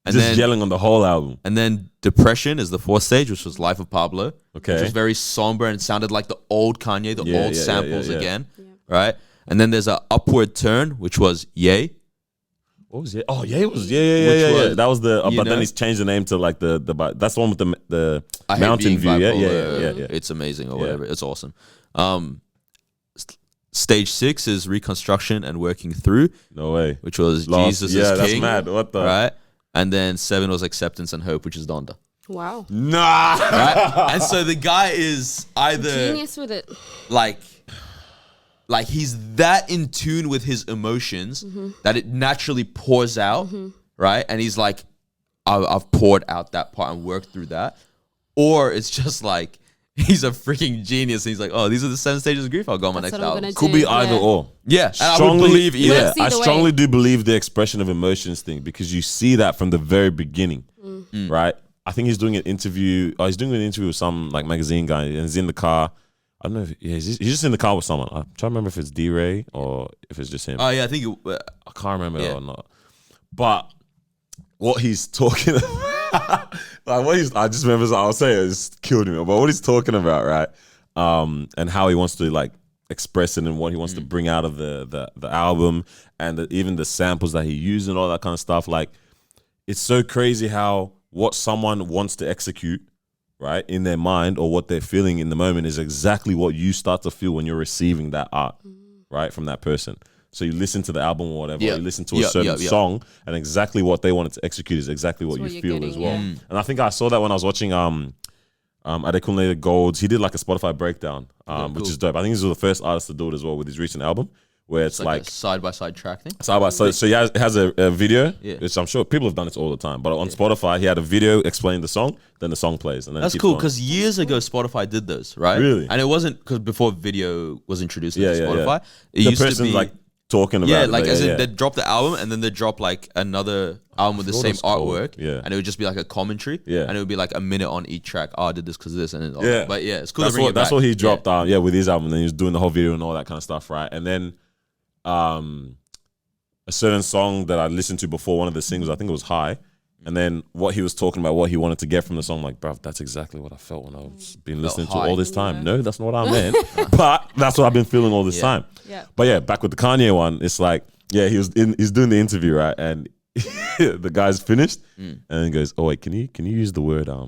And just then, yelling on the whole album. And then Depression is the 4th stage, which was Life of Pablo. Okay. Which was very somber and sounded like the old Kanye, the old samples again, right? And then there's a Upward Turn, which was Ye. What was it? Oh, yeah, it was yeah. That was the. But then he's changed the name to like the. That's the one with the mountain view. Yeah. It's amazing or whatever. It's awesome. Stage 6 is Reconstruction and Working Through. No way. Which was Jesus is King. That's mad. What the? Right. And then 7 was Acceptance and Hope, which is Donda. Wow. Nah. Right. And so the guy is either genius with it. Like he's that in tune with his emotions that it naturally pours out, right? And he's like, I've poured out that part and worked through that. Or it's just like, he's a freaking genius. And he's like, oh, these are the 7 stages of grief. I'll go on my next album. Could be either or. Yeah. And I would believe either. Yeah, I strongly do believe the expression of emotions thing, because you see that from the very beginning, right? I think he's doing an interview. He's doing an interview with some like magazine guy, and he's in the car. I don't know if he's just in the car with someone. I'm trying to remember if it's D-Ray or if it's just him. Oh yeah, I think I can't remember or not. But what he's talking about, I just remember, I'll say it just killed me. But what he's talking about, right? And how he wants to like express it and what he wants to bring out of the album, and even the samples that he used and all that kind of stuff. Like, it's so crazy how what someone wants to execute, right, in their mind, or what they're feeling in the moment, is exactly what you start to feel when you're receiving that art, right, from that person. So you listen to the album or whatever, or you listen to a certain song, and exactly what they wanted to execute is exactly what you feel as well. And I think I saw that when I was watching Adekunle Gold's. He did like a Spotify breakdown, which is dope. I think he's the first artist to do it as well with his recent album, where it's like a side-by-side track thing. Side by side. So he has a video, which I'm sure people have done it all the time. But on Spotify, he had a video explaining the song, then the song plays. And then that's cool, because years ago Spotify did those, right? Really? And it wasn't because before video was introduced into Spotify. It the used to person's be like talking about it. Like as in they'd drop the album and then they'd drop like another album with the same artwork. Yeah. And it would just be like a commentary. Yeah. And it would be like a minute on each track. Oh, I did this because of this. And then, yeah. But yeah, it's cool that's to bring what, it back. That's what he dropped with his album. And then he was doing the whole video and all that kind of stuff, right? And then a certain song that I listened to before, one of the singles, I think it was High. And then what he was talking about, what he wanted to get from the song, like, bruv, that's exactly what I felt when I was been listening to all this time. No, that's not what I meant. But that's what I've been feeling all this time. Yeah. But yeah, back with the Kanye one, it's like, he's doing the interview, right? And the guy's finished and then goes, oh wait, can you use the word, I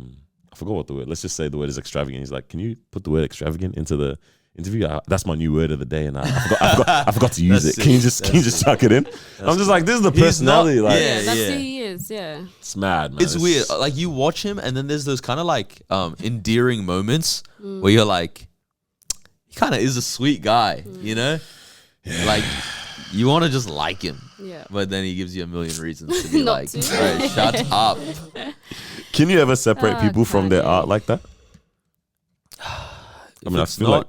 forgot what the word, let's just say the word is extravagant. He's like, can you put the word extravagant into the interview? That's my new word of the day, and I forgot to use it. Can you just chuck it in? I'm just like, this is the personality. That's who he is. Yeah, it's mad, man. It's weird. Like, you watch him, and then there's those kind of like endearing moments where you're like, he kind of is a sweet guy, you know? Yeah. Like, you want to just like him. Yeah. But then he gives you a million reasons to be Not like, to. bro, shut up. Can you ever separate people from their Kanye. art like that? I mean, I it's feel not like-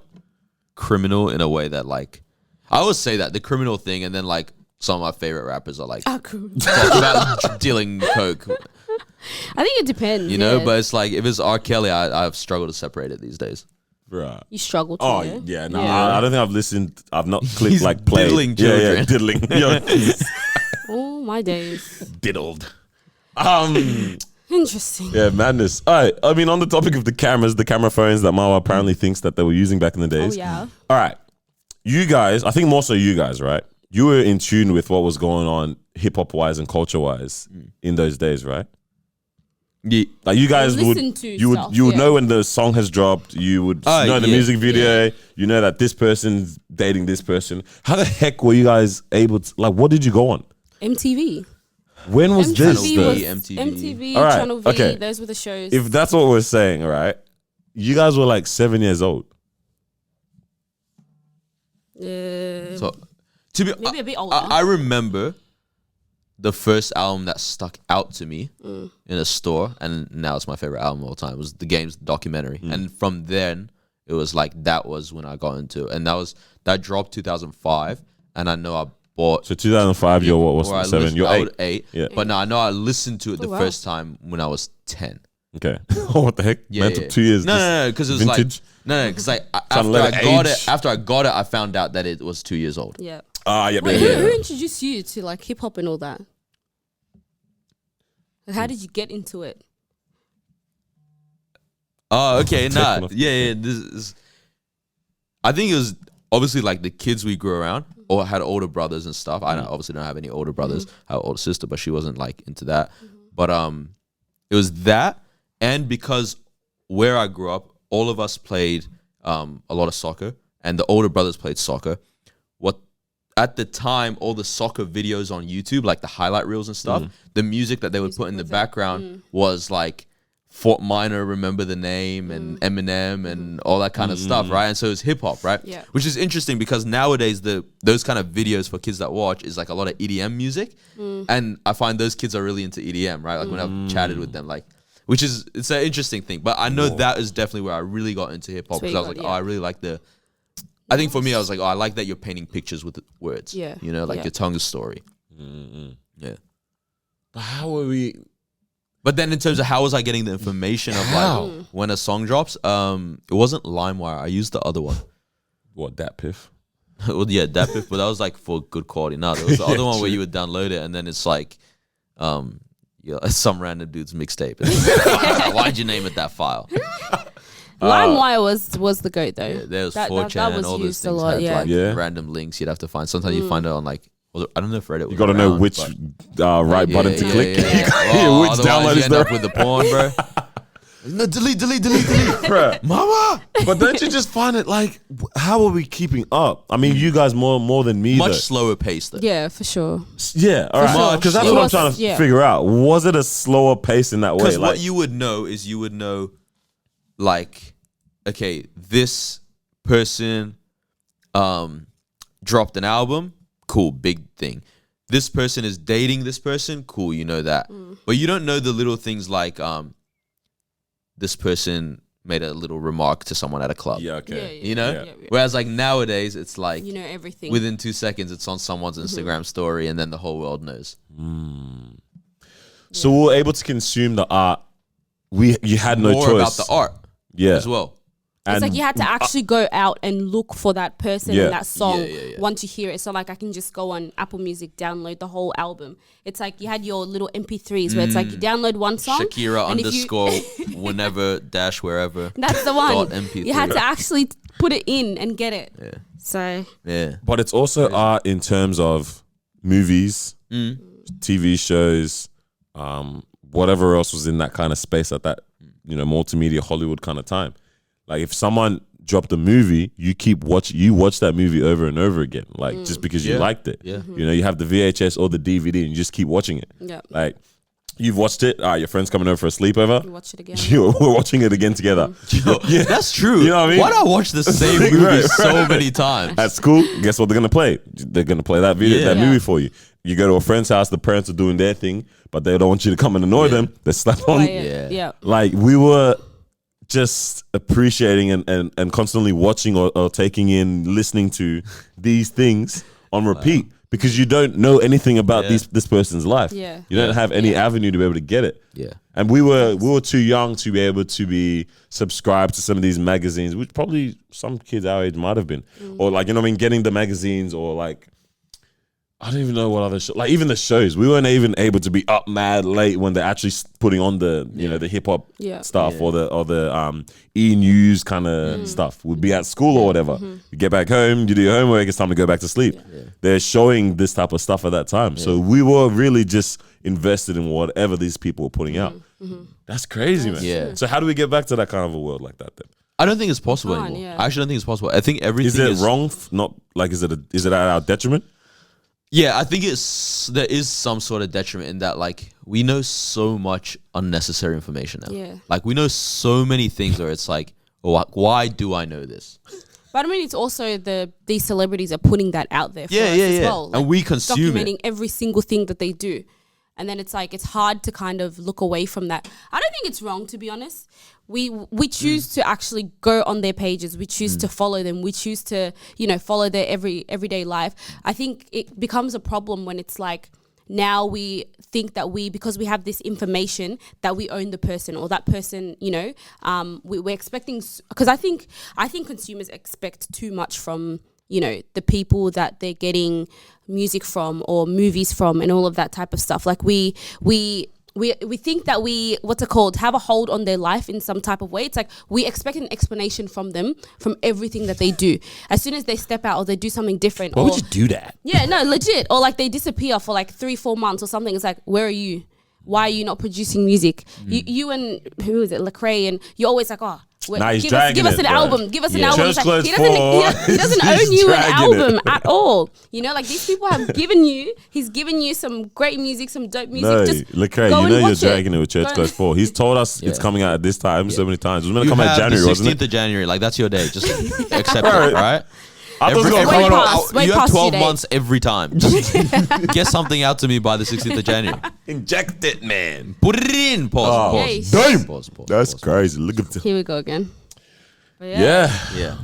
criminal in a way that like, I always say that the criminal thing, and then like some of my favorite rappers are like Cool. talk about dealing coke, I think it depends. you know. yeah. But it's like if it's R. Kelly, I've struggled to separate it these days. Right. You struggle to. Oh yeah, no, I don't think I've listened. I've not clicked He's like play. diddling Yeah, children. diddling. Yo, Oh my days. diddled. Interesting. Yeah, madness. All right. I mean, on the topic of the cameras, the camera phones that Mama apparently thinks that they were using back in the days. Oh yeah. All right. You guys, I think more so you guys, right? You were in tune with what was going on hip hop wise and culture wise in those days, right? Yeah. Like you guys You would listen to you would stuff, you would yeah. know when the song has dropped, you would know the yeah, music video, you know that this person's dating this person. How the heck were you guys able to, like, what did you go on? MTV. When was this MTV though? was MTV. MTV, All right, Channel V. okay. Those were the shows. If that's what we're saying, all right, you guys were like 7 years old. So to be, Maybe a bit older. I remember the first album that stuck out to me in a store, and now it's my favorite album of all time. Was the Games documentary, and from then it was like that was when I got into it, and that dropped 2005, and I know I bought. So 2005, you're what or I was 7? listened- You're I 8. was 8. Yeah. But no, I know I listened to it the wow. first time when I was 10. Okay. Oh, what the heck? Yeah, Man, yeah. took 2 years. No, because it was vintage. because like Trying to after let I it got age. it, I found out that it was 2 years old. yeah. Ah, yeah, Wait, yeah. who introduced you to like hip hop and all that? Like, how did you get into it? Oh, okay, nah, Taking off. yeah. This is, I think it was obviously like the kids we grew around, or had older brothers and stuff. I obviously don't have any older brothers. I have an older sister, but she wasn't like into that. But it was that, and because where I grew up, all of us played a lot of soccer, and the older brothers played soccer. What at the time, all the soccer videos on YouTube, like the highlight reels and stuff, the music that they would put in the background was like Fort Minor, Remember the Name, and Eminem, and all that kind of stuff, right? And so it's hip hop, right? Yeah. Which is interesting because nowadays those kind of videos for kids that watch is like a lot of EDM music, and I find those kids are really into EDM, right? Like when I've chatted with them, like, which is it's an interesting thing. But I know that is definitely where I really got into hip hop That's because where I was you like, got- oh, I really like the. I think for me, I was like, oh, I like that you're painting pictures with words. Yeah. You know, like Yeah. you're telling a story. Yeah. How are we? But then in terms of how was I getting the information of like when a song drops, it wasn't LimeWire. I used the other one. What, that piff? Well, yeah, that bit, but that was like for good quality. No, there was the other one where you would download it and then it's like, some random dude's mixtape. Why'd you name it that file? LimeWire was the goat though. Yeah, there was that 4chan that and was all those used a things lot. had Yeah. like Yeah. random links you'd have to find. Sometimes you find it on like, well, I don't know if Reddit. You got to know which right button to click. Oh, Which otherwise download you is end the up with the porn, bro. No, delete. Bruh. Mama. But don't you just find it like, how are we keeping up? I mean, you guys more than me. Much though. slower pace though. Yeah, for sure. Yeah, all right. sure. Because that's It what I'm was- trying to yeah. figure out. Was it a slower pace in that way? Because Like, what you would know is you would know, like, okay, this person dropped an album, cool, big thing. This person is dating this person, cool, you know that. But you don't know the little things like this person made a little remark to someone at a club. yeah, okay. Yeah, You know? yeah. Whereas like nowadays it's like You know everything. within 2 seconds it's on someone's Instagram story and then the whole world knows. So we were able to consume the art. You had no More choice. about the art Yeah. as well. It's And like you had to actually go out and look for that person Yeah. and that song Yeah. once you hear it. So like I can just go on Apple Music, download the whole album. It's like you had your little MP3s where it's like you download one song. Shakira and if you- underscore whenever dash wherever. That's the one. dot MP3. You had to actually put it in and get it. Yeah. So Yeah. But it's also art in terms of movies, TV shows, whatever else was in that kind of space at that, multimedia Hollywood kind of time. Like if someone dropped a movie, you watch that movie over and over again, like just because you Yeah. liked it. Yeah. You have the VHS or the DVD and you just keep watching it. yeah, Like you've watched it, your friend's coming over for a sleepover. you watch it again. We're watching it again together. Yeah, that's true. You know what I mean? Why do I watch the same movie Right, so right. many times? At school, guess what they're gonna play? They're gonna play that video, Yeah. that Yeah. movie for you. you go to a friend's house, the parents are doing their thing, but they don't want you to come and annoy them. They slap on. Yeah. Like we were just appreciating and constantly watching or taking in, listening to these things on repeat because you don't know anything about this person's life. Yeah. You don't have any avenue to be able to get it. Yeah. And we were too young to be able to be subscribed to some of these magazines, which probably some kids our age might have been. Or like, you know what I mean, getting the magazines or like, I don't even know what other shows, like even the shows, we weren't even able to be up mad late when they're actually putting on the, you know, the hip hop stuff or the e-news kind of stuff. We'd be at school or whatever. You get back home, you do your homework, it's time to go back to sleep. They're showing this type of stuff at that time. So we were really just invested in whatever these people were putting out. That's crazy, man. Yeah. So how do we get back to that kind of a world like that then? I don't think it's possible Can't, anymore. yeah. I actually don't think it's possible. I think everything Is it wrong? Not like, is it at our detriment? Yeah, I think there is some sort of detriment in that, like, we know so much unnecessary information now. Yeah. Like, we know so many things where it's like, oh, why do I know this? But I mean, it's also these celebrities are putting that out there for us as well. And we consume documenting it. every single thing that they do. And then it's like, it's hard to kind of look away from that. I don't think it's wrong, to be honest. We choose to actually go on their pages. We choose to follow them. We choose to, you know, follow their everyday life. I think it becomes a problem when it's like, now we think that because we have this information that we own the person or that person, you know, we're expecting, because I think consumers expect too much from, you know, the people that they're getting music from or movies from and all of that type of stuff. Like we think that have a hold on their life in some type of way. It's like we expect an explanation from them, from everything that they do. As soon as they step out or they do something different. Why would you do that? Yeah, no, legit. Or like they disappear for like 3-4 months or something. It's like, where are you? Why are you not producing music? You and who is it, Lecrae, and you're always like, oh, Nah, he's give us dragging an it, bro. album. Give us an album. Church It's like, Clothes he 4. doesn't He's own you an dragging it. album at all. You know, like these people have given you. He's given you some great music, some dope music. No, Just Lecrae, go you and know you're watch dragging it with Church Clothes 4. He's told us it's coming out at this time so many times. It was meant to come out in January, the wasn't 16th it? of January. Like, that's your day. Just accept it, all right? I thought it was gonna Way come out past. Way You have past 12 your day. months every time. Just get something out to me by the 16th of January. inject it, man. Put it in. Pause. Yay. Damn. Pause. That's crazy. Look at Here we go again. But yeah,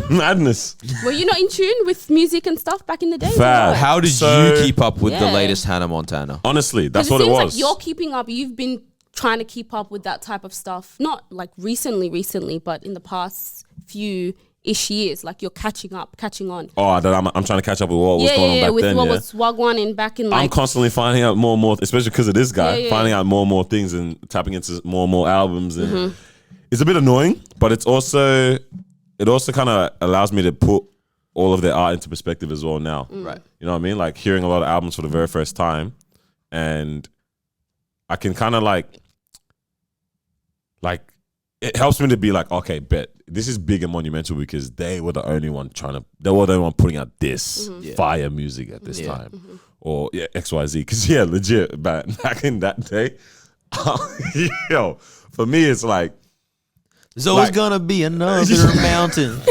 madness. Were you not in tune with music and stuff back in the day? Fab. How did So- you keep up with the Yeah. latest Hannah Montana? Honestly, that's Because what it seems was. like you're keeping up. You've been trying to keep up with that type of stuff. Not like recently, but in the past few-ish years. Like you're catching on. Oh, that I'm trying to catch up with what was going on back with then. what Yeah. was Wagwan in back in I'm like. constantly finding out more and more, especially because of this guy, Yeah. finding out more and more things and tapping into more and more albums. And it's a bit annoying, but it also kind of allows me to put all of their art into perspective as well now. Right. You know what I mean? Like hearing a lot of albums for the very first time, and I can kind of like it helps me to be like, okay, bet this is big and monumental because they were the only one putting out this fire music at this time, or XYZ. Because legit, back in that day, yo, for me it's like. There's always Like- gonna be another mountain.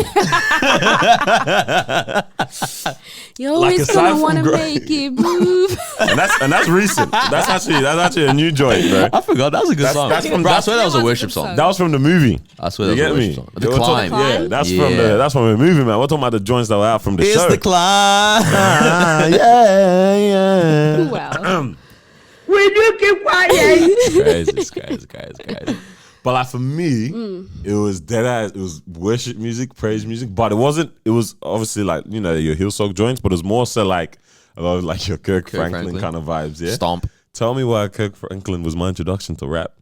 You're always aside gonna from want to Gra- make it move. and that's recent. That's actually a new joint, bro. I forgot that was a good song. that's from- Bro, I swear that was a That was a worship good song. song. That was from the movie. I swear You that get was a me? worship song. They The were Climb. talking- Yeah, Yeah. that's from the movie, man. We're talking about the joints that were out from the It's show. the climb. yeah. Wow. Will you keep quiet? It's crazy. But like for me, it was dead ass. It was worship music, praise music. But it was obviously like, you know, your Hillsong joints, but it was more so like a lot of like your Kirk Franklin Franklin. kind of vibes. Yeah. Stomp. Tell me why Kirk Franklin was my introduction to rap.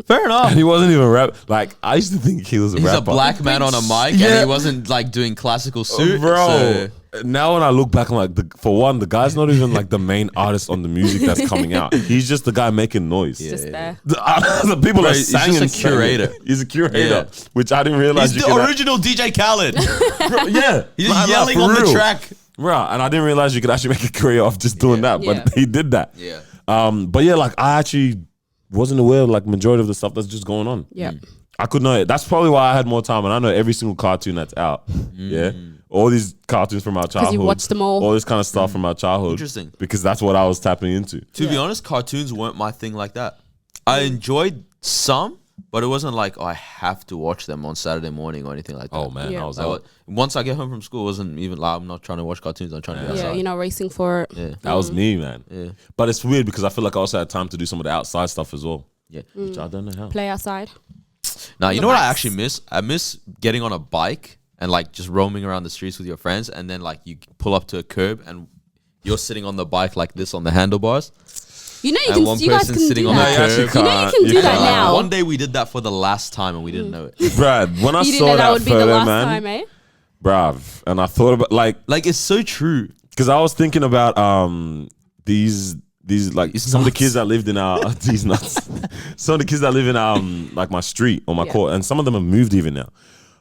Fair enough. And he wasn't even rap. Like I used to think he was a He's rapper. a black man on a mic, Yeah. and he wasn't like doing classical suit, Bro, so- now when I look back, I'm like, the guy's not even like the main artist on the music that's coming out. He's just the guy making noise. Just there. The people Bro, are he's singing. just a curator. He's a curator, Yeah. which I didn't realize. He's you the could original DJ Khaled. yeah, He's just Nah, yelling for on the real. track. Right, and I didn't realize you could actually make a career off just doing that, but Yeah. he did that. Yeah. But yeah, like I actually wasn't aware of like majority of the stuff that's just going on. Yeah. I could know it. That's probably why I had more time, and I know every single cartoon that's out. Yeah, all these cartoons from our childhood. you watched them all. All this kind of stuff from our childhood. Interesting. Because that's what I was tapping into. To be honest, cartoons weren't my thing like that. I enjoyed some, but it wasn't like, I have to watch them on Saturday morning or anything like that. Oh man, Yeah. I was Like, out. once I get home from school, it wasn't even like, I'm not trying to watch cartoons. I'm trying to be Yeah, outside. you're not racing for it. Yeah. That was me, man. Yeah. But it's weird because I feel like I also had time to do some of the outside stuff as well. Yeah. Which I don't know how. Play outside. Now, you the know what I bikes. actually miss? I miss getting on a bike and like just roaming around the streets with your friends, and then like you pull up to a curb and you're sitting on the bike like this on the handlebars. You know, And one you guys person can sitting do on the that. curb. You know, you can do that can't. now. One day we did that for the last time and we didn't know it. Brad, when I You didn't saw know that that would be the photo, last man, time, eh? bruv, and I thought about like, Like, it's so true. because I was thinking about these like These some of the nuts. kids that lived in our these nuts, some of the kids that live in like my street or my Yeah. court, and some of them have moved even now.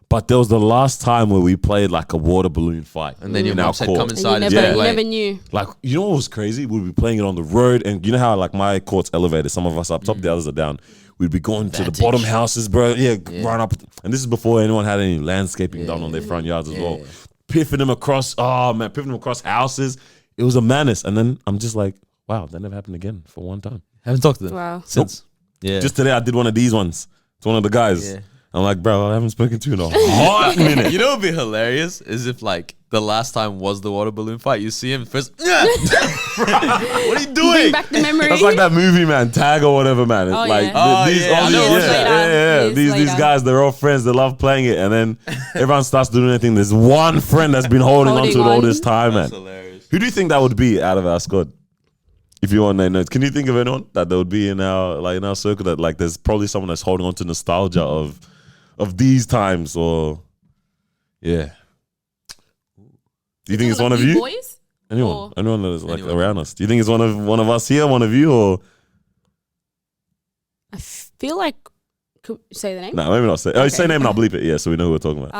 But there was the last time where we played like a water balloon fight, And then your in our mom said, court. come And inside you and never, Yeah. you play. never knew. Like, you know what was crazy? We'd be playing it on the road, and you know how like my court's elevated. Some of us up top, the others are down. We'd be going to the Vantage. bottom houses, bro. Yeah, run up. And this is before anyone had any landscaping done on their front yards as well. Piffing them across. Oh man, piffing them across houses. It was a madness. And then I'm just like, wow, that never happened again for one time. Haven't talked to them Wow. since. Yeah. Just today, I did one of these ones. To one of the guys. Yeah. I'm like, bro, I haven't spoken to you in a hot minute. You know what would be hilarious is if like the last time was the water balloon fight. You see him first. what are you Bring doing? back the memory. That's like that movie, man, Tag or whatever, man. It's Oh, like yeah. Oh, these, yeah, all I know these, what yeah, you're yeah, saying. yeah. Years These later. guys, they're all friends. They love playing it, and then everyone starts doing anything. There's one friend that's been holding on to it all Holding this time, man. That's hilarious. Who do you think that would be out of our squad? If you want to know, can you think of anyone that there would be in our circle that like there's probably someone that's holding on to nostalgia of these times or yeah. Do you think it's one of you? Boys? Anyone that is like Anyone. around us? Do you think it's one of us here, one of you, or I feel like. Could say the name? no? Maybe not say. Oh, Okay. say name and I'll bleep it. Yeah, so we know who we're talking about.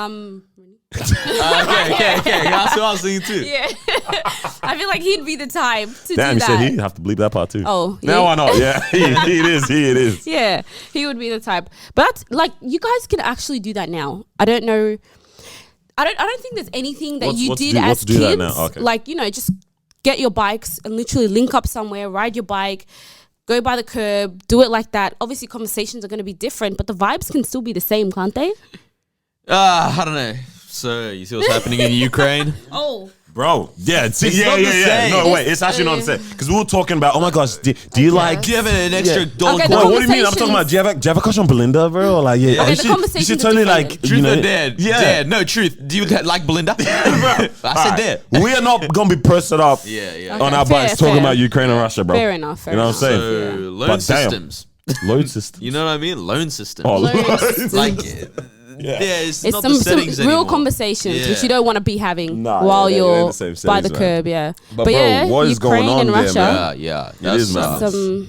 Okay. That's what I was thinking too. Yeah. I feel like he'd be the type to Damn, do you that. said he have to bleep that part too. Oh, now yeah. why not? Yeah, it is. Yeah, he would be the type. But that's, like, you guys can actually do that now. I don't know. I don't think there's anything that What's- you what's did do- as what's do kids. that now? Okay. Like, you know, just get your bikes and literally link up somewhere, ride your bike, go by the curb, do it like that. Obviously, conversations are going to be different, but the vibes can still be the same, can't they? I don't know. So you see what's happening in Ukraine? Oh, Bro, yeah, see, It's yeah, not the yeah. same. No, wait, it's actually not the same. Because we were talking about, oh my gosh, do you like? Do you have an extra dollar Okay, the Wait, coin? what do you mean? I'm talking about. Do you have a crush on Belinda, bro? Or like, yeah, Okay, you the should conversation's totally different. like, Truth you know, or dare? yeah. Dare. No, truth. Do you like Belinda? I said Alright, dare. We are not gonna be posted up Yeah. on Okay, our fair, bikes talking fair. about Ukraine and Russia, bro. fair enough. Fair You know what I'm enough. saying? So loan But damn. systems. Load system. You know what I mean? Loan systems. Oh, Load load systems. Like, Yeah. it's It's not some the settings real anymore. conversations which you don't want to be having Nah, while yeah, they're in you're the same by the settings, man. curb, yeah. But bro, yeah, what is Ukraine going on and there, Russia, man? Yeah. is, man. some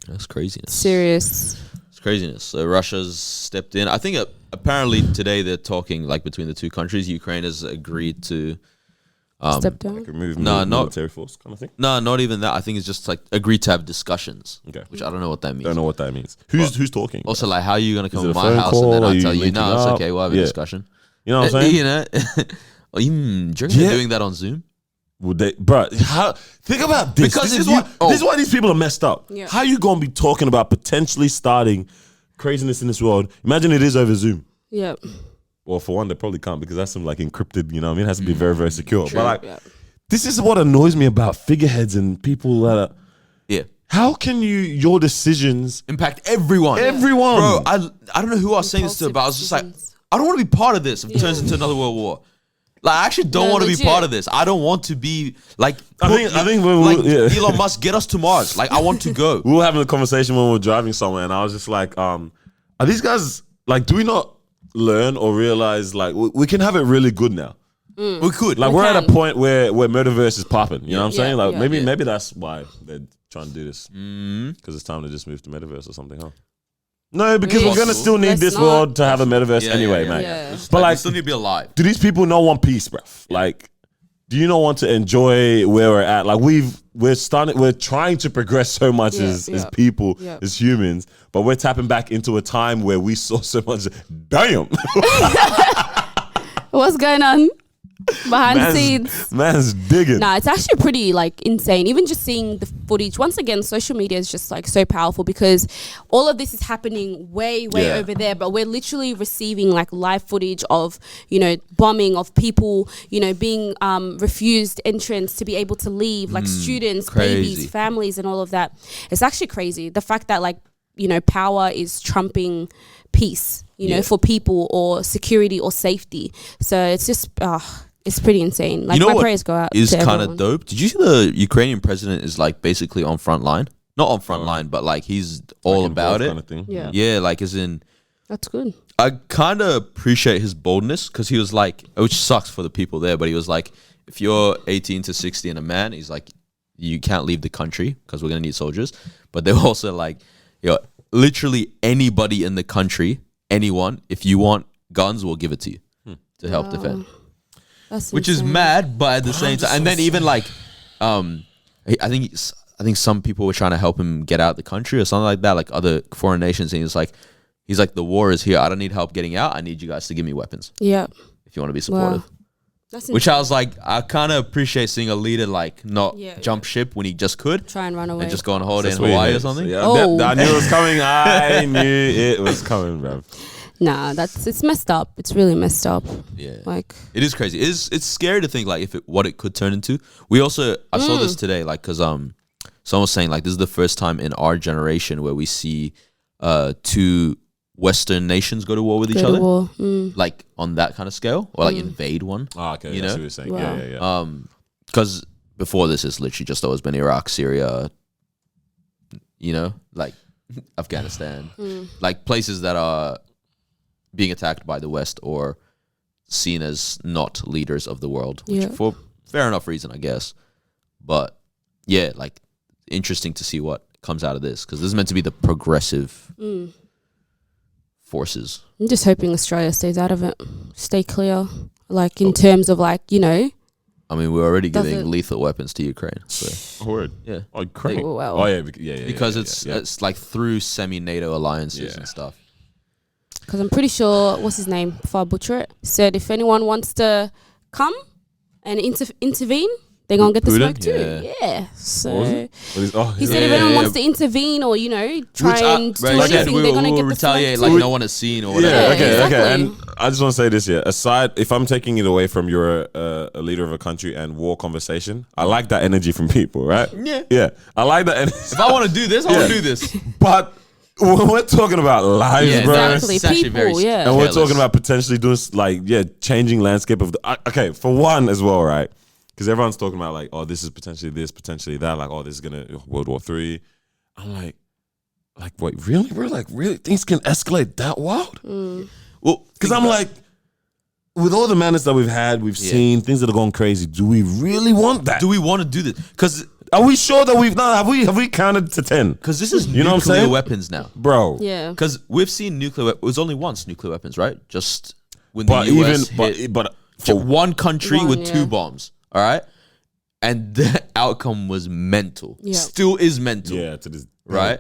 That's craziness. serious. It's craziness. So Russia's stepped in. I think apparently today they're talking like between the two countries. Ukraine has agreed to. Step down. Like remove No, not- military force kind of thing. No, not even that. I think it's just like agreed to have discussions. Okay. Which I don't know what that means. Don't know what that means. Who's talking? Also, like, how are you gonna come it to a my phone house call? and then Are I'll you tell you, linking no, it's up? okay, we'll have a Yeah. discussion. You know what I'm saying? You know, do you reckon Yeah. they're doing that on Zoom? Would they, bro? How? Think about this. Because this if is you- why. This is why these people are messed up. Yeah. How you gonna be talking about potentially starting craziness in this world? Imagine it is over Zoom. Yeah. Well, for one, they probably can't because that's some like encrypted. You know what I mean? It has to be very, very secure. But like, Yeah. this is what annoys me about figureheads and people that are. Yeah. How can your decisions Impact everyone. everyone? Bro, I don't know who I was saying this to, but I was just like, Impulsive I don't want to be part of this if it turns into another world war. Like, I actually don't No, want to be legit. part of this. I don't want to be like. I think when like yeah. Elon Musk, get us to Mars. Like, I want to go. we were having a conversation when we were driving somewhere, and I was just like, are these guys like? Do we not learn or realize like we can have it really good now? We could. Like We we're at a can. point where metaverse is popping. You know what I'm Yeah, saying? Like yeah. maybe that's why they're trying to do this because it's time to just move to metaverse or something, huh? No, because Yeah. we're gonna still need Let's this not. world to have a metaverse Yeah, anyway, yeah, man. yeah. It's But like, like, we still need to be alive. do these people not want peace, bruv? Like, do you not want to enjoy where we're at? Like we're trying to progress so much Yeah, as yeah. people, Yeah. as humans, but we're tapping back into a time where we saw so much. Damn, What's going on? behind the scenes. Man's digging. Nah, it's actually pretty like insane. Even just seeing the footage. Once again, social media is just like so powerful because all of this is happening way over there, but we're literally receiving like live footage of, you know, bombing, of people, you know, being refused entrance to be able to leave, like students, crazy. babies, families, and all of that. It's actually crazy. The fact that like, you know, power is trumping peace, you know, for people or security or safety. So it's just, it's pretty insane. Like, You know my what prayers go out is to kind everyone. of dope. Did you see the Ukrainian president is like basically on front line? Not on front line, but like he's all about it. Kind of thing. Yeah. Yeah, like as in, That's good. I kind of appreciate his boldness because he was like, which sucks for the people there, but he was like, if you're 18 to 60 and a man, he's like, you can't leave the country because we're gonna need soldiers. But they're also like, yo, literally anybody in the country, anyone, if you want guns, we'll give it to you to help defend. That's Which is insane. mad, but at the same time, and then even like, I think some people were trying to help him get out the country or something like that, like other foreign nations, and he's like, the war is here. I don't need help getting out. I need you guys to give me weapons Yeah. if you want to be supportive. Wow. That's Which I was like, I kind of appreciate seeing a leader like not Yeah, jump ship when he just could try and run away. and just go on holiday That's in what it Hawaii or is. something. Yeah, Oh. I knew it was coming. I knew it was coming, bro. Nah, it's messed up. It's really messed up. Yeah. Like, It is crazy. It's scary to think like what it could turn into. I saw this today, like because someone was saying like this is the first time in our generation where we see two Western nations go to war with each go to other, war. like on that kind of scale, or like invade one. Oh, okay. You That's know? what you're saying. Wow. Yeah. Because before this, it's literally just always been Iraq, Syria, you know, like Afghanistan, like places that are being attacked by the West or seen as not leaders of the world, which Yeah. for fair enough reason, I guess. But yeah, like interesting to see what comes out of this because this is meant to be the progressive forces. I'm just hoping Australia stays out of it. Stay clear. Like, in terms of, like, you know. I mean, we're already Does giving it- lethal weapons to Ukraine, so Oh, word. yeah. Oh, great. Oh, wow. Oh, yeah. Because yeah. it's like through semi-NATO alliances Yeah. and stuff. Because I'm pretty sure, what's his name, before I butcher it, said if anyone wants to come and intervene, they're going to get the Putin? smoke too. Yeah. Yeah. So What was it? he said Yeah, if anyone yeah, wants to intervene or, you know, try Which and do right, anything, again, they're going to we'll get the retaliate smoke like too. no one has seen or whatever. Yeah, Yeah, okay, exactly. okay. And I just want to say this, yeah. Aside, if I'm taking it away from you're a leader of a country and war conversation, I like that energy from people, right? Yeah. I like that energy. If I want to do this, I want to do this. But when we're talking about lives, Yeah, bro, Exactly. It's actually very People, yeah. and we're careless. talking about potentially doing changing landscape of the. Okay, for one as well, right? Because everyone's talking about like, oh, this is potentially this, potentially that. Like, oh, this is gonna World War III. I'm like, wait, really? We're like, really? Things can escalate that wild? Well, Because I'm like, with all the madness that we've had, we've seen things that are going crazy. Do we really want that? do we want to do this? Because Are we sure that we've not? Have we counted to 10? this is You know what I'm nuclear saying? weapons now. Bro. Yeah. Because we've seen nuclear. It was only once nuclear weapons, right? Just when But the US even hit but for for one country One, with yeah. 2 bombs. All right, and the outcome was mental. Yeah. Still is mental. yeah, to this Right.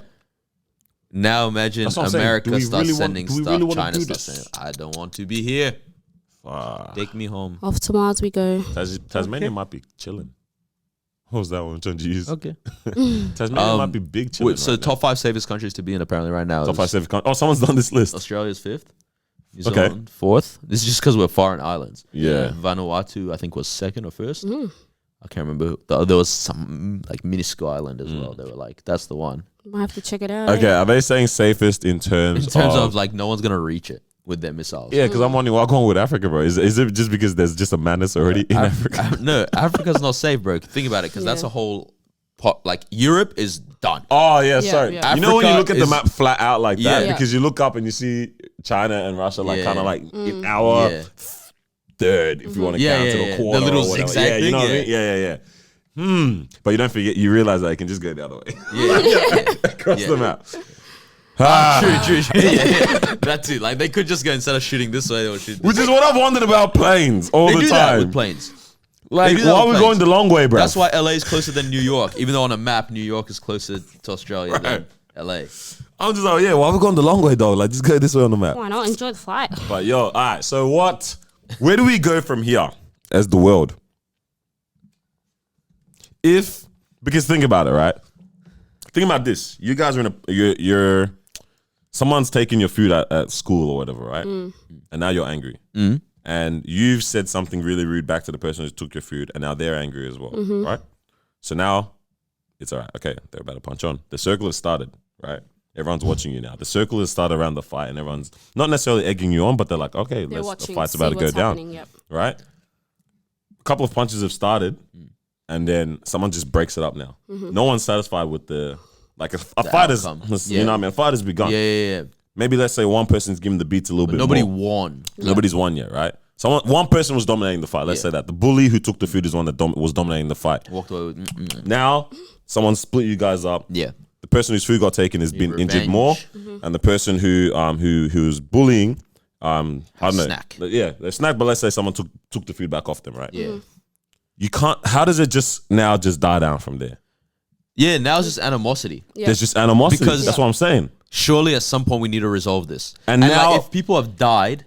Now imagine That's what I'm saying. America Do we starts really want- sending do we stuff. really wanna China do starts this? saying, "I don't want to be here. Fuck. Take me home." Off to Mars we go. Tasmania might be chilling. What was that one? I'm trying to use. Okay. Tasmania might be big chilling. Wait, so right top 5 safest countries to be in apparently right now. now. Top is 5 safe countries. Oh, someone's done this list. Australia's 5th. New Okay. Zealand 4th. This is just because we're foreign islands. Yeah. Vanuatu, I think, was 2nd or 1st. I can't remember. There was some like minuscule island as well. They were like, that's the one. Might have to check it out. Okay, are they saying safest in terms In terms of like, no one's gonna reach it with their missiles. Yeah, because I'm wondering why going with Africa, bro. Is it just because there's just a madness already in Africa? No, Africa's not safe, bro. Think about it, because that's Yeah. a whole pot. Like Europe is done. Oh yeah, Yeah, sorry. yeah. You know when you Africa look at the is- map flat out like that, Yeah. because you look up and you see China and Russia like Yeah. kind of like in our Yeah. third, if you want to Yeah, count yeah, to yeah. a quarter, The little or whatever. zigzag Yeah, you know thing, what I mean? Yeah. But you don't forget, you realize that it can just go the other way Yeah. across Yeah. the map. True. Yeah. That's it. Like they could just go instead of shooting this way, they would shoot. Which is what I've wondered about planes all They the do that time. with planes. Like, They do that why are with we planes. going the long way, bro? That's why LA is closer than New York, even though on a map New York is closer to Australia than LA. I'm just like, yeah, why are we going the long way, though? Like, just go this way on the map. Why not? Enjoy the flight. But yo, all right. So where do we go from here? as the world, because think about it, right? Think about this. You guys are in you're someone's taking your food at school or whatever, right? And now you're angry. And you've said something really rude back to the person who took your food, and now they're angry as well, right? So now it's all right. Okay, they're about to punch on. The circle has started, right? Everyone's watching you now. The circle has started around the fight, and everyone's not necessarily egging you on, but they're like, okay, the fight's about to go down, right? A couple of punches have started, and then someone just breaks it up now. No one's satisfied with the fight is, you know what I mean? A fight has begun. Yeah. Maybe let's say one person's giving the beats a little bit Nobody more. won. Nobody's won yet, right? One person was dominating the fight. Let's say that. The bully who took the food is one that was dominating the fight. Walked away with... Now, someone split you guys up. Yeah. The person whose food got taken has been injured more. And the person who was bullying, I don't know. Snack. Yeah, they snack, but let's say someone took the food back off them, right? Yeah. You can't, how does it just die down from there? Yeah, now it's just animosity. Yeah. There's just animosity. Because- That's what I'm saying. Surely at some point we need to resolve this. And now- like, if people have died,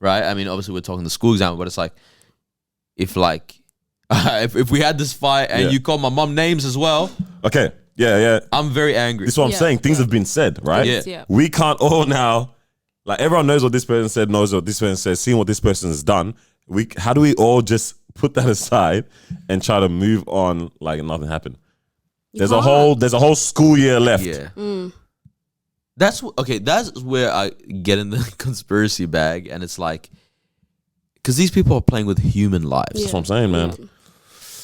right? I mean, obviously we're talking the school example, but it's like, if we had this fight and you called my mom names as well, Okay, yeah. I'm very angry. This is what I'm saying. Things have been said, right? Yeah. We can't all now, like everyone knows what this person said, knows what this person says, seeing what this person has done. How do we all just put that aside and try to move on like nothing happened? There's a whole school year left. Yeah. That's where I get in the conspiracy bag, and it's like, because these people are playing with human lives. That's what I'm saying, man. Yeah.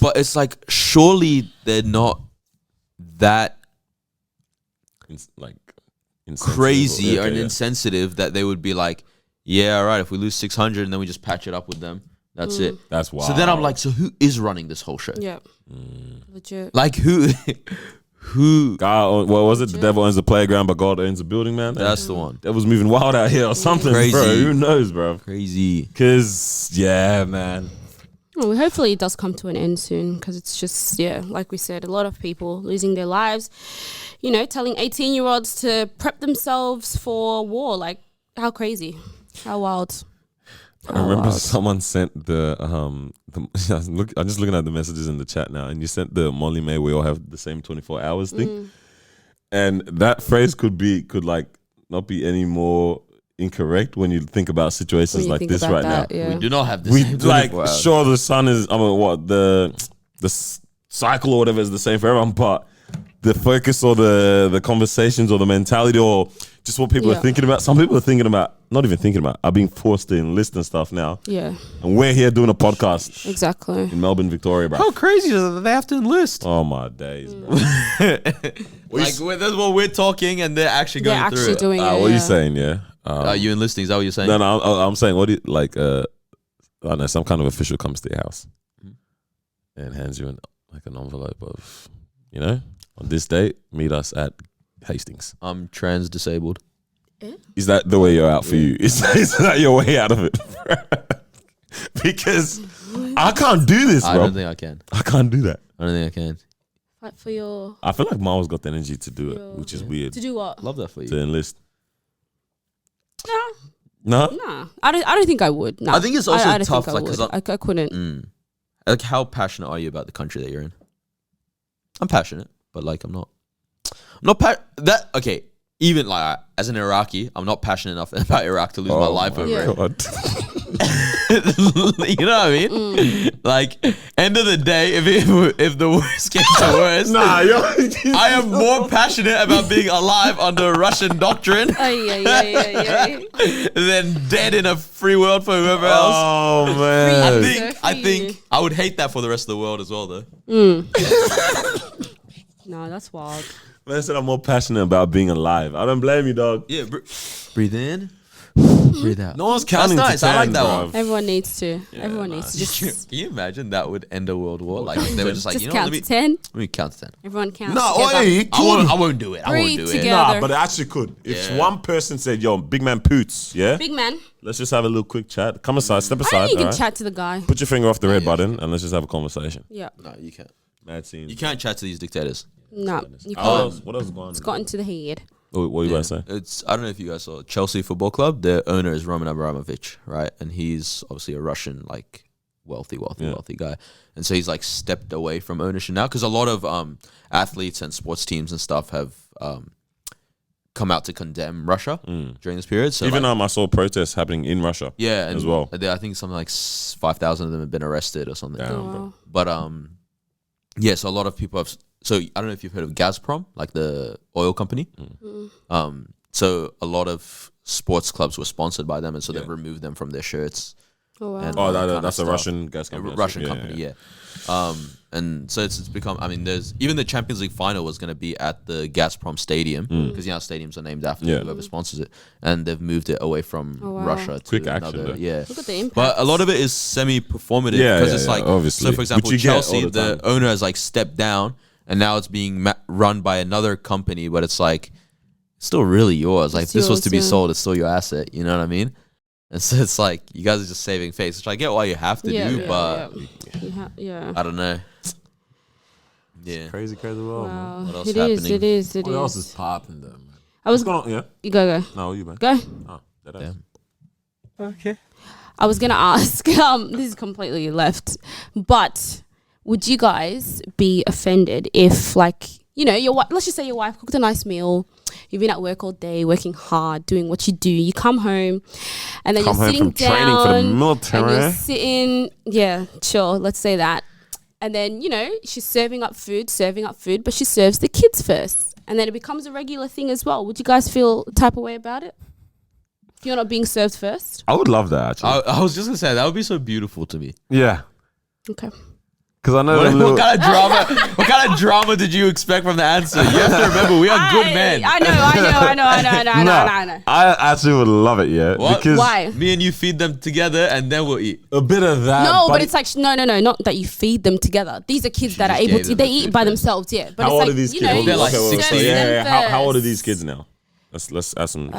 But it's like, surely they're not that Insensitive crazy or or insensitive that they would be like, yeah, all right, if we lose 600 and then we just patch it up with them, that's it. That's wild. So then I'm like, so who is running this whole show? Yeah. Legit. Like who? God, what was it? The devil owns the playground, but God owns the building, man. That's the one. That was moving wild out here or something, Crazy. bro. Who knows, bro? Crazy. Because, yeah, man. Well, hopefully it does come to an end soon, because it's just, like we said, a lot of people losing their lives, telling 18-year-olds to prep themselves for war. Like, how crazy, how wild. I remember someone sent I'm just looking at the messages in the chat now, and you sent the Molly May, we all have the same 24 hours thing. And that phrase could not be any more incorrect when you think about situations like this right now. We do not have the same 24 hours. Sure, the sun is, the cycle or whatever is the same for everyone, but the focus or the conversations or the mentality or just what people are thinking about. Some people are not even thinking about, are being forced to enlist and stuff now. Yeah. And we're here doing a podcast Exactly. in Melbourne, Victoria, bro. How crazy is it that they have to enlist? Oh my days, bro. That's what we're talking, and they're actually going They're through actually it. doing it. What are you saying? Yeah. Are you enlisting? Is that what you're saying? No, I'm saying, what do you like? I don't know, some kind of official comes to your house and hands you an envelope of, on this date, meet us at Hastings. I'm trans disabled. Is that the way you're out for you? Is that your way out of it? Because I can't do this, bro. I don't think I can. I can't do that. I don't think I can. Fight for your... I feel like Miles got the energy to do it, which is weird. To do what? Love that for you. To enlist. No. No? Nah. I don't think I would. Nah. I think it's also I don't tough, think I like, 'cause would. I couldn't. Like, how passionate are you about the country that you're in? I'm passionate, but like, I'm not okay. Even like as an Iraqi, I'm not passionate enough about Iraq to lose my life over it. God. You know what I mean? Like, end of the day, if the worst came to worst, I am more passionate about being alive under Russian doctrine than dead in a free world for whoever else. Oh, man. I think I would hate that for the rest of the world as well, though. No, that's wild. Man said I'm more passionate about being alive. I don't blame you, dog. Yeah, breathe in, breathe out. No one's counting That's nice. to 10, I like that bro. one. Everyone needs to. Everyone needs to just... Can you imagine that would end a world war? Like, they were just like, Just you know what, count to 10. let me count to 10. Everyone count No, together. oi, I won't do it. I won't Breathe do it. together. Nah, but it actually could. If Yeah. one person said, yo, big man Poots, yeah? Big man. Let's just have a little quick chat. Come aside, step I aside. think you can alright? chat to the guy. Put your finger off the red button and let's just have a conversation. Yeah. No, you can't. Mad scene. You can't chat to these dictators. No, you What can't. else is going on? It's gotten to the head. What are you about to say? It's, I don't know if you guys saw Chelsea Football Club. Their owner is Roman Abramovich, right? And he's obviously a Russian, like, wealthy guy, and so he's like stepped away from ownership now because a lot of athletes and sports teams and stuff have come out to condemn Russia during this period. So Even like, I saw protests happening in Russia. yeah, as well. I think something like 5,000 of them have been arrested or something. Damn, Wow. But yeah, so a lot of people have. So I don't know if you've heard of Gazprom, like the oil company. So a lot of sports clubs were sponsored by them, and so they've removed them from their shirts. Oh, wow. And Oh, all that kind of that's a stuff. Russian gas company. Russian company, yeah. And so it's become. I mean, there's even the Champions League final was going to be at the Gazprom Stadium because you know stadiums are named after whoever sponsors it, and they've moved it away from wow. Russia to Quick action, another. though. Yeah, Look at the impact. but a lot of it is semi-performative Yeah, because yeah, it's yeah, like obviously. So, for example, Which you get all Chelsea, the the time. owner has like stepped down, and now it's being run by another company, but it's like it's still really yours. Like It's if this was yours, to be yeah. sold, it's still your asset. You know what I mean? And so it's like you guys are just saving face, which I get why you have to do, but yeah. I don't know. Yeah. Crazy world, man. Wow. What else It is. happening? It is. It What else is. is popping though, man? I was. What's going on? Yeah. You go. No, you man. Go. Oh, that is. Damn. Okay. I was gonna ask. This is completely left, but would you guys be offended if, like, you know, let's just say your wife cooked a nice meal, you've been at work all day, working hard, doing what you do, you come home, and then Come you're home sitting from training for the down, military. and you're sitting, yeah, sure, let's say that, and then, you know, she's serving up food, but she serves the kids first, and then it becomes a regular thing as well. Would you guys feel type of way about it if you're not being served first? I would love that actually. I was just gonna say that would be so beautiful to me. Yeah, Okay. because I know What, the little, what kind of drama? What kind of drama did you expect from the answer? You have to remember, we are good men. I know. I actually would love it. Yeah, What? because Why? Me and you feed them together, and then we'll eat. a bit of that. No, but it's like no, not that you feed them together. These are kids that are just able gave to. them They the eat food by first. themselves. Yeah, but how it's old like are these you kids? know, They're like you 16. serve them How old are first. these kids now? Let's ask them.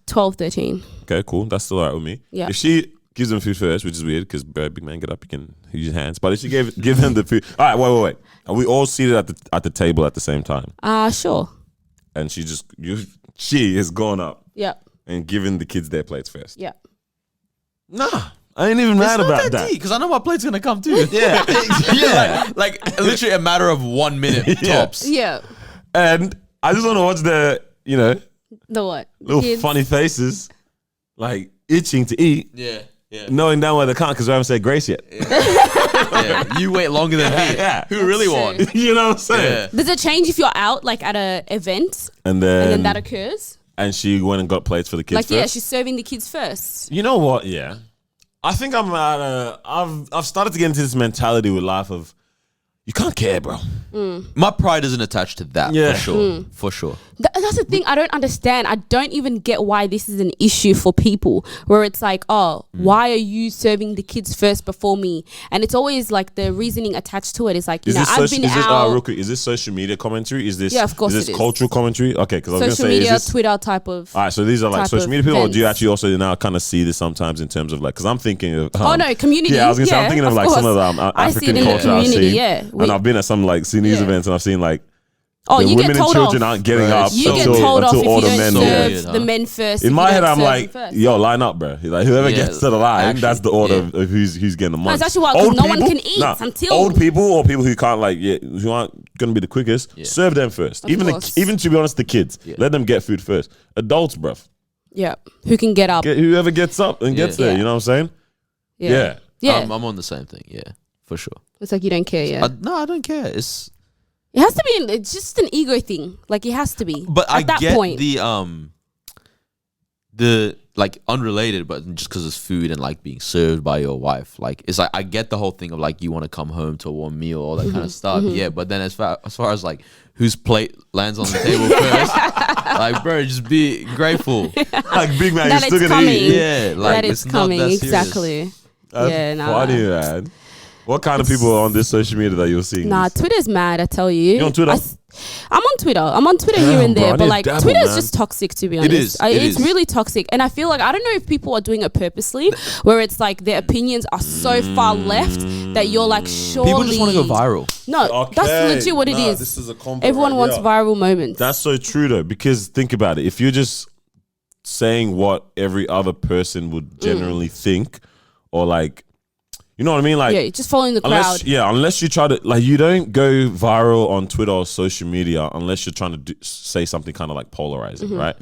12, 13. Okay, cool. That's still alright with me. Yeah. If she gives them food first, which is weird because big man, get up, you can use your hands. But if she give them the food, all right, wait. Are we all seated at the table at the same time? Sure. And she has gone up Yeah. and given the kids their plates first. Yeah. Nah, I ain't even mad about that. because I know my plate's gonna come too. Yeah, yeah. like literally a matter of 1 minute Yeah. tops. Yeah. And I just want to watch the The what? little Kids. funny faces, like itching to eat, Yeah, yeah. knowing damn well they can't because we haven't said grace yet. Yeah. You wait longer than me. Yeah. Who really true. won? You know what I'm saying? Yeah. Does it change if you're out like at a event And and then then that occurs? and she went and got plates for the kids Like first. yeah, she's serving the kids first. You know what? Yeah, I think I've started to get into this mentality with life of you can't care, bro. My pride isn't attached to that. Yeah. For sure. For sure. That's the thing I don't understand. I don't even get why this is an issue for people where it's like, oh, why are you serving the kids first before me? And it's always like the reasoning attached to it is like, you Is know, this I've been out. real quick? Is this social media commentary? Is this Yeah, of course Is this it is. cultural commentary? Okay, because I was social gonna say, media, is this Twitter type of. all right? So these are like type social of media people, or do you events. actually also now kind of see this sometimes in terms of like? Because I'm thinking of Oh no, community. Yeah, I was gonna say I'm yeah, thinking of like some of course. the I see it African in the culture I've community, seen, yeah. and I've been at some like seen these Yeah. events, and I've seen like Oh, the you women get and told children off. aren't getting Right. up You get until told off if all you the don't men So do. serve weird, huh? the men first. In if my you head, don't I'm serve like, them first. yo, line up, bro. Like whoever Yeah, gets to the line, actually, that's the order yeah. of who's getting the money. it's actually wild 'cause no one can eat until- old people or people who can't who aren't gonna be the quickest. Serve them first. course. Even to be honest, the kids, let them get food first. Adults, bruv, Yeah, who can get up? whoever gets up and gets Yeah. there. You know what I'm saying? Yeah. yeah. I'm on the same thing. Yeah, for sure. It's like you don't care. Yeah, No, I don't care. it has to be. It's just an ego thing. Like it has to be. But at I that get point. the like unrelated, but just because it's food and like being served by your wife, like it's like I get the whole thing of like you want to come home to a warm meal, all that kind of stuff. Yeah, but then as far as like whose plate lands on the table first, like bro, just be grateful. Like big man, you're That still it's gonna coming. eat. Yeah, like that it's it's coming not that serious. exactly. That's Yeah, nah. funny, man. What kind of people are on this social media that you're seeing? Nah, this? Twitter's mad. I tell you. You on Twitter? I'm on Twitter. I'm on Twitter here Damn, and bro, I there, need but to like dabble, Twitter's man. just toxic to be honest. is. It's is. really toxic, and I feel like I don't know if people are doing it purposely, where it's like their opinions are so far left that you're like surely People just want to go viral. No, that's legit what it is. This is a combo Everyone right wants here. viral moments. That's so true though, because think about it. If you're just saying what every other person would generally think, or like, You know what I mean? Like, Yeah, just following the crowd. unless you try to, like, you don't go viral on Twitter or social media unless you're trying to say something kind of like polarizing, right?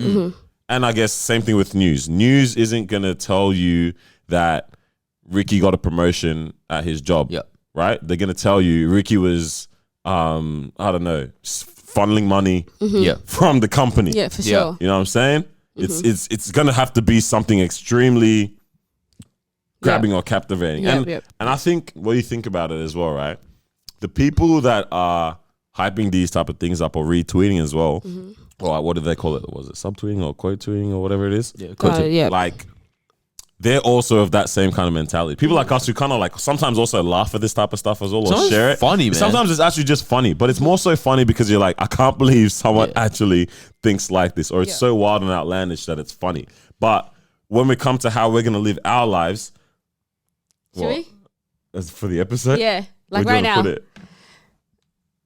And I guess same thing with news. News isn't going to tell you that Ricky got a promotion at his job, right? They're going to tell you Ricky was, I don't know, funneling money from the company. Yeah, for sure. You know what I'm saying? It's going to have to be something extremely grabbing or captivating. And I think what you think about it as well, right? The people that are hyping these type of things up or retweeting as well, or what do they call it? Was it subtweeting or quote tweeting or whatever it is? Yeah. Like, they're also of that same kind of mentality. People like us who kind of like sometimes also laugh at this type of stuff as well, or Sometimes share it. Funny, man. Sometimes it's actually just funny, but it's more so funny because you're like, I can't believe someone actually thinks like this, or it's so wild and outlandish that it's funny. But when we come to how we're gonna live our lives, Should we? as for the episode, Yeah, like where do right you wanna now. put it?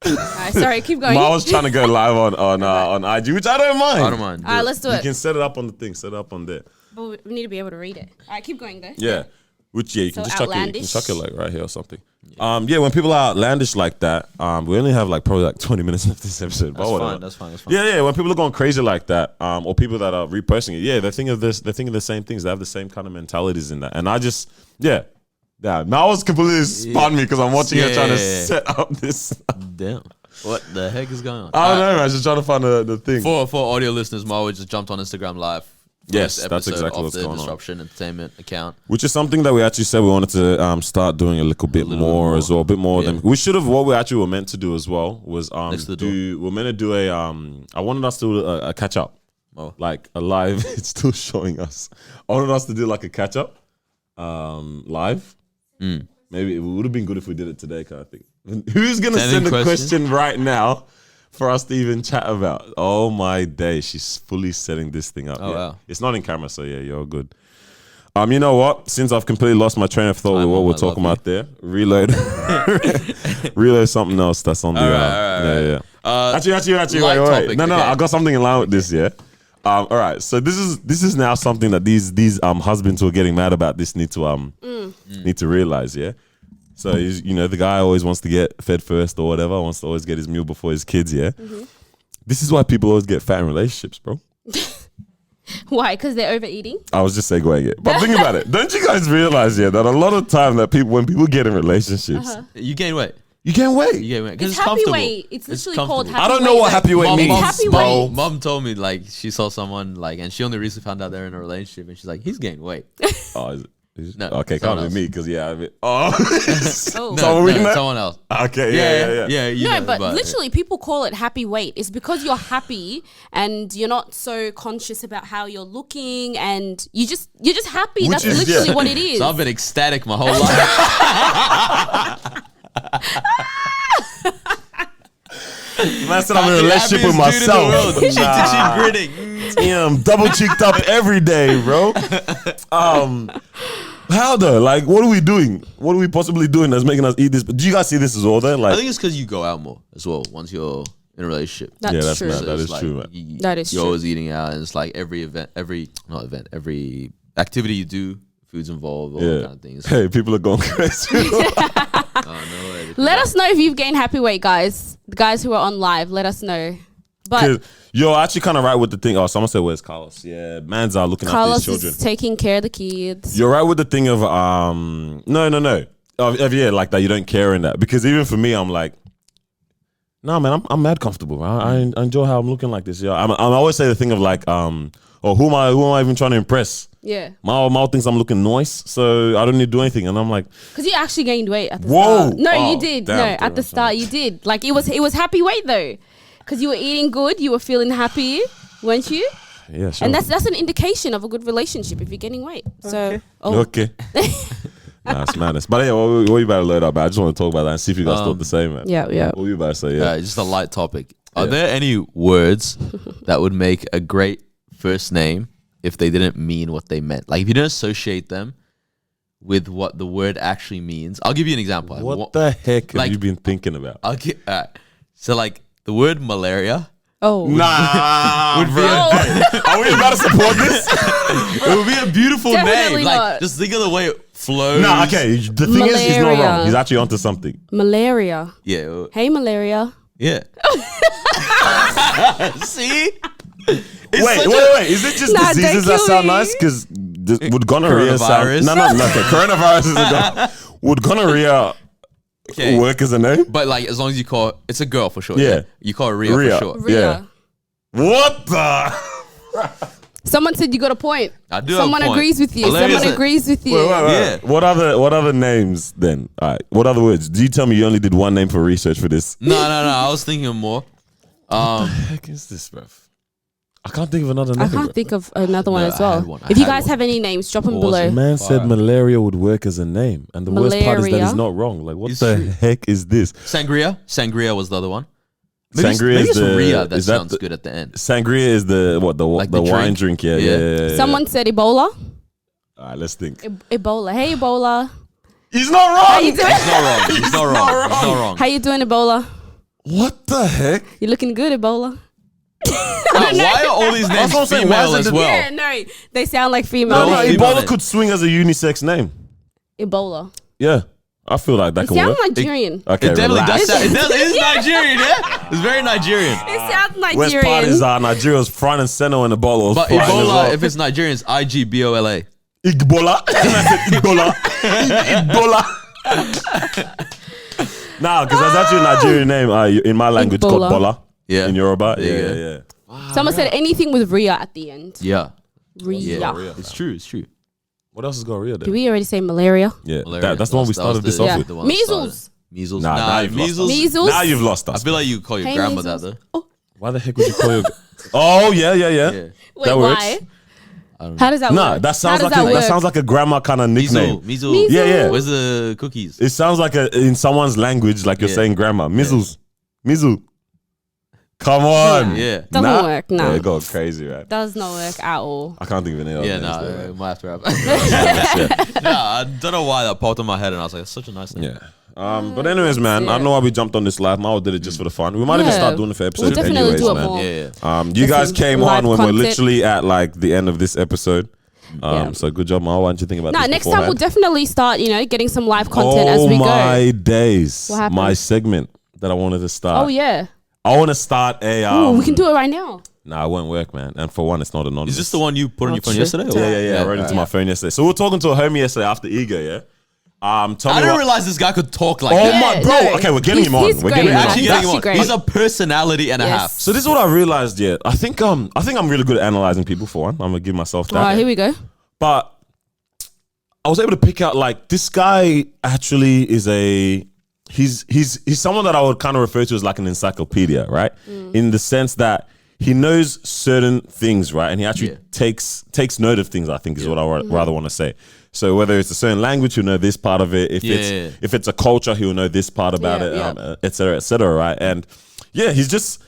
Alright, sorry, keep going. I was trying to go live on IG, which I don't mind. I don't mind. Alright, let's do You it. can set it up on the thing, set it up on there. But we need to be able to read it. Alright, keep going though. Yeah. Which you can So just chuck it, you can outlandish. chuck it like right here or something. When people are outlandish like that, we only have like probably like 20 minutes left this episode. That's but whatever. fine. That's fine. That's fine. Yeah, when people are going crazy like that, or people that are reposting it, they're thinking of this, they're thinking the same things. They have the same kind of mentalities in that. And I just, now it's completely spun me because I'm watching her trying to set up this. Damn. What the heck is going on? I don't know, man. Just trying to find the thing. For audio listeners, Marwa just jumped on Instagram Live. for Yes, this that's episode exactly of what's the going on. Disruption Entertainment account. Which is something that we actually said we wanted to start doing a little bit more as well, a bit more than we should have. What we actually were meant to do as well was Next to the we're meant to do a I wanted us to do a catch up, like a live. It's still showing us. I wanted us to do like a catch up, live. Maybe it would have been good if we did it today, kind of thing. Who's gonna Sending send a question? question right now for us to even chat about? Oh my day, she's fully setting this thing up. Oh, wow. It's not in camera, so you're good. You know what? Since I've completely lost my train of thought with what we're talking about there, reload, reload something else that's on the. All right. Actually, light wait. topic, No, okay. I got something in line with this. Yeah. All right. So this is now something that these husbands who are getting mad about this need to realize. Yeah. So the guy always wants to get fed first or whatever. Wants to always get his meal before his kids. Yeah. This is why people always get fat in relationships, bro. Why? Because they're overeating? I was just segueing it. But think about it. Don't you guys realize, that a lot of time that when people get in relationships, You gain weight. you can't wait. You gain weight. Because It's it's happy comfortable. weight. It's literally called comfortable. happy weight. I don't know what happy weight Mom, means, happy bro. weight. Mom told me like she saw someone like, and she only recently found out they're in a relationship, and she's like, he's gained weight. Oh, is it? No, Okay, someone can't be else. me because Oh. So we know- someone else. Okay, yeah. You No, know, but literally, people call it happy weight. It's because you're happy and you're not so conscious about how you're looking, and you're just happy. Which That's is- literally what it is. So I've been ecstatic my whole life. Man said I'm in a relationship with myself. Cheek to cheek grinning. Damn, double cheeked up every day, bro. How though? Like, what are we doing? What are we possibly doing that's making us eat this? Do you guys see this as well? Then, I like, think it's because you go out more as well once you're in a relationship. That's that's true. mad. That it's is like true, man. That is you're true. always eating out, and it's like every activity you do, food's involved, all that kind of things. Hey, people are going crazy. Let us know if you've gained happy weight, guys. The guys who are on live, let us know. But 'Cause you're actually kind of right with the thing. Oh, someone said, "Where's Carlos?" Yeah, man's are looking after Carlos his children. is taking care of the kids. You're right with the thing of no. Of like that you don't care in that, because even for me, I'm like, no, man, I'm mad comfortable. I enjoy how I'm looking like this. Yeah, I always say the thing of like, who am I even trying to impress? Yeah. My thinks I'm looking nice, so I don't need to do anything, and I'm like, Because you actually gained weight at the Whoa. start. No, Oh, you did. damn, No, damn, at the I'm start sorry. you did. Like it was happy weight though. Because you were eating good, you were feeling happy, weren't you? yeah, sure. And that's an indication of a good relationship if you're getting weight. So okay. Nah, it's madness. But yeah, what you about to load up? I just want to talk about that and see if you guys thought the same, man. Yeah. What were you about to say? Yeah. Just a light topic. Are there any words that would make a great first name if they didn't mean what they meant? Like if you don't associate them with what the word actually means. I'll give you an example. What the heck have like- you been thinking about? I'll get, so like the word malaria Oh. Nah, bro. Are we about to support this? It would be a beautiful Definitely name. not. Like, just think of the way it flows. Nah, okay. The thing is, he's not Malaria. wrong. He's actually onto something. Malaria. Yeah. Hey, malaria. Yeah. See? Wait. Is it just Nah, diseases don't that kill sound me. nice? Because would gonorrhea sound... Coronavirus. No. Okay, coronavirus is a would gonorrhea Okay. work as a name? But like, as long as you call it, it's a girl for sure. Yeah. You call it Rhea Rhea. for sure. Rhea. Yeah. What the... Someone said you got a point. I do have a Someone point. agrees with you. Malaria Someone is a- agrees with you. Wait. Yeah. What other names then? All right. What other words? Do you tell me you only did one name for research for this? No. I was thinking of more. What the heck is this, bruv? I can't think of another name. I can't think of another one No, as I well. had one. I If you had guys one. have any names, drop them What was below. it? Man said malaria would work as a name, and the worst part is that Malaria? it's not wrong. Like, what It's the true. heck is this? Sangria. Sangria was the other one. Sangria maybe is it's the- Rhea that is that sounds the- good at the end. Sangria is the Like the the wine drink? drink. Yeah. Someone said Ebola. All right, let's think. Ebola. Hey, Ebola. He's not How wrong. you doing? He's not wrong. He's not wrong. He's not wrong. How you doing, Ebola? What the heck? You looking good, Ebola? Why are all these names what I'm saying, why is female it as the- well? Yeah, no, they sound like female. No, No, names. female Ebola name. could swing as a unisex name. Ebola. Yeah, I feel like that It could sounds work. Nigerian. Okay, It definitely relax. does sound. It is Nigerian, yeah? It's very Nigerian. It sounds West Nigerian. part is Nigeria's front and center when Ebola was But flying as Ebola, well. if it's Nigerian, it's Igbola. Igbola. I said Igbola. Igbola. Nah, because that's actually a Nigerian name in my language called Igbola. Bola. Yeah. In Yoruba. There you go. Yeah. Someone said anything with Rhea at the end. Yeah. Rhea. Yeah. It's true. It's true. What else has got real Did there? we already say malaria? Yeah, Malaria. that's the one we started this off Yeah. with. the one that Measles. started. Measles. Nah, now you've lost measles. us. Measles. Now you've lost I us. feel like you call your Hey, grandma measles. that though. Oh, Why the heck would you call your... Oh, yeah. Yeah. wait, That works. why? I don't know. How does that Nah, work? that sounds How like does that work? sounds like a grandma kind of nickname. Measles. Yeah, yeah. Where's the cookies? It sounds like in someone's language, like you're Yeah. saying grandma. Measles. Measles. Come on. Yeah. Doesn't work, nah. Yeah, it got crazy, right? Does not work at all. I can't think of any other Yeah, names nah, there, right? might have to wrap. Yeah. Nah, I don't know why that popped in my head, and I was like, "It's such a nice name." Yeah. But anyways, man, I don't know why we jumped on this live. Mao did it just for the fun. We might even Yeah. start doing it for episodes definitely anyways, do it man. more. Yeah. You guys Listen, came live on when we're content. literally at like the end of this episode. Yeah. So good job, Mao. Why don't you think about Nah, this next time we'll beforehand? definitely start, getting some live content as we Oh go. my days. What happened? My segment that I wanted to start. Oh yeah. I want to start a Ooh, we can do it right now. Nah, it won't work, man. And for one, it's not anonymous. Is this the one you put on your phone true. yesterday? or Yeah, what? I wrote it into my phone yesterday. So we were talking to a homie yesterday after Ego, yeah? Tell I me didn't what- realize this guy could talk like Oh that. my, Yeah, bro. no. Okay, we're getting him on. He's We're great, getting him man. on. Actually He's getting actually one. great. He's a personality and a Yes. half. So this is what I realized, yeah. I think I'm really good at analyzing people for one. I'm gonna give myself that. All right, here we go. But I was able to pick out like this guy actually is he's someone that I would kind of refer to as like an encyclopedia, right? In the sense that he knows certain things, right? And he actually Yeah. takes note of things, I think is what I rather want to say. So whether it's a certain language, he'll know this part of it. If it's a culture, he'll know this part about Yeah, it, et cetera, right? And yeah, he's just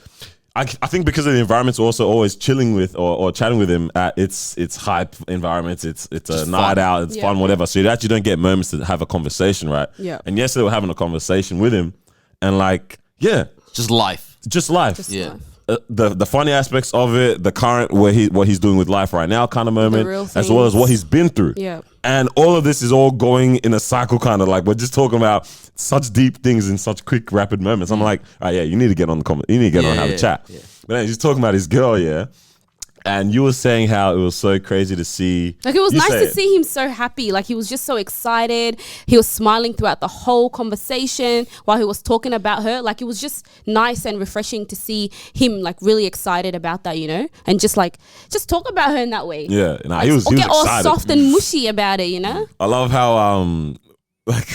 I think because of the environment's also always chilling with or chatting with him at it's hype environments, it's a night out, it's Yeah. fun, whatever. So you actually don't get moments to have a conversation, right? Yeah. And yesterday we're having a conversation with him, and like, yeah, Just life. just life. Yeah. The funny aspects of it, the current what he's doing with life right now kind of moment, real as well as things. what he's been through. Yeah. And all of this is all going in a cycle, kind of like we're just talking about such deep things in such quick, rapid moments. I'm like, all right, yeah, you need to get on the comment, you need to get on and have a chat. yeah. But then he's talking about his girl, yeah. And you were saying how it was so crazy to see. Like it was You nice say to it. see him so happy. Like he was just so excited. He was smiling throughout the whole conversation while he was talking about her. Like it was just nice and refreshing to see him like really excited about that, and just talk about her in that way. Yeah, nah, Like, he was or get all excited. soft and mushy about it, I love how like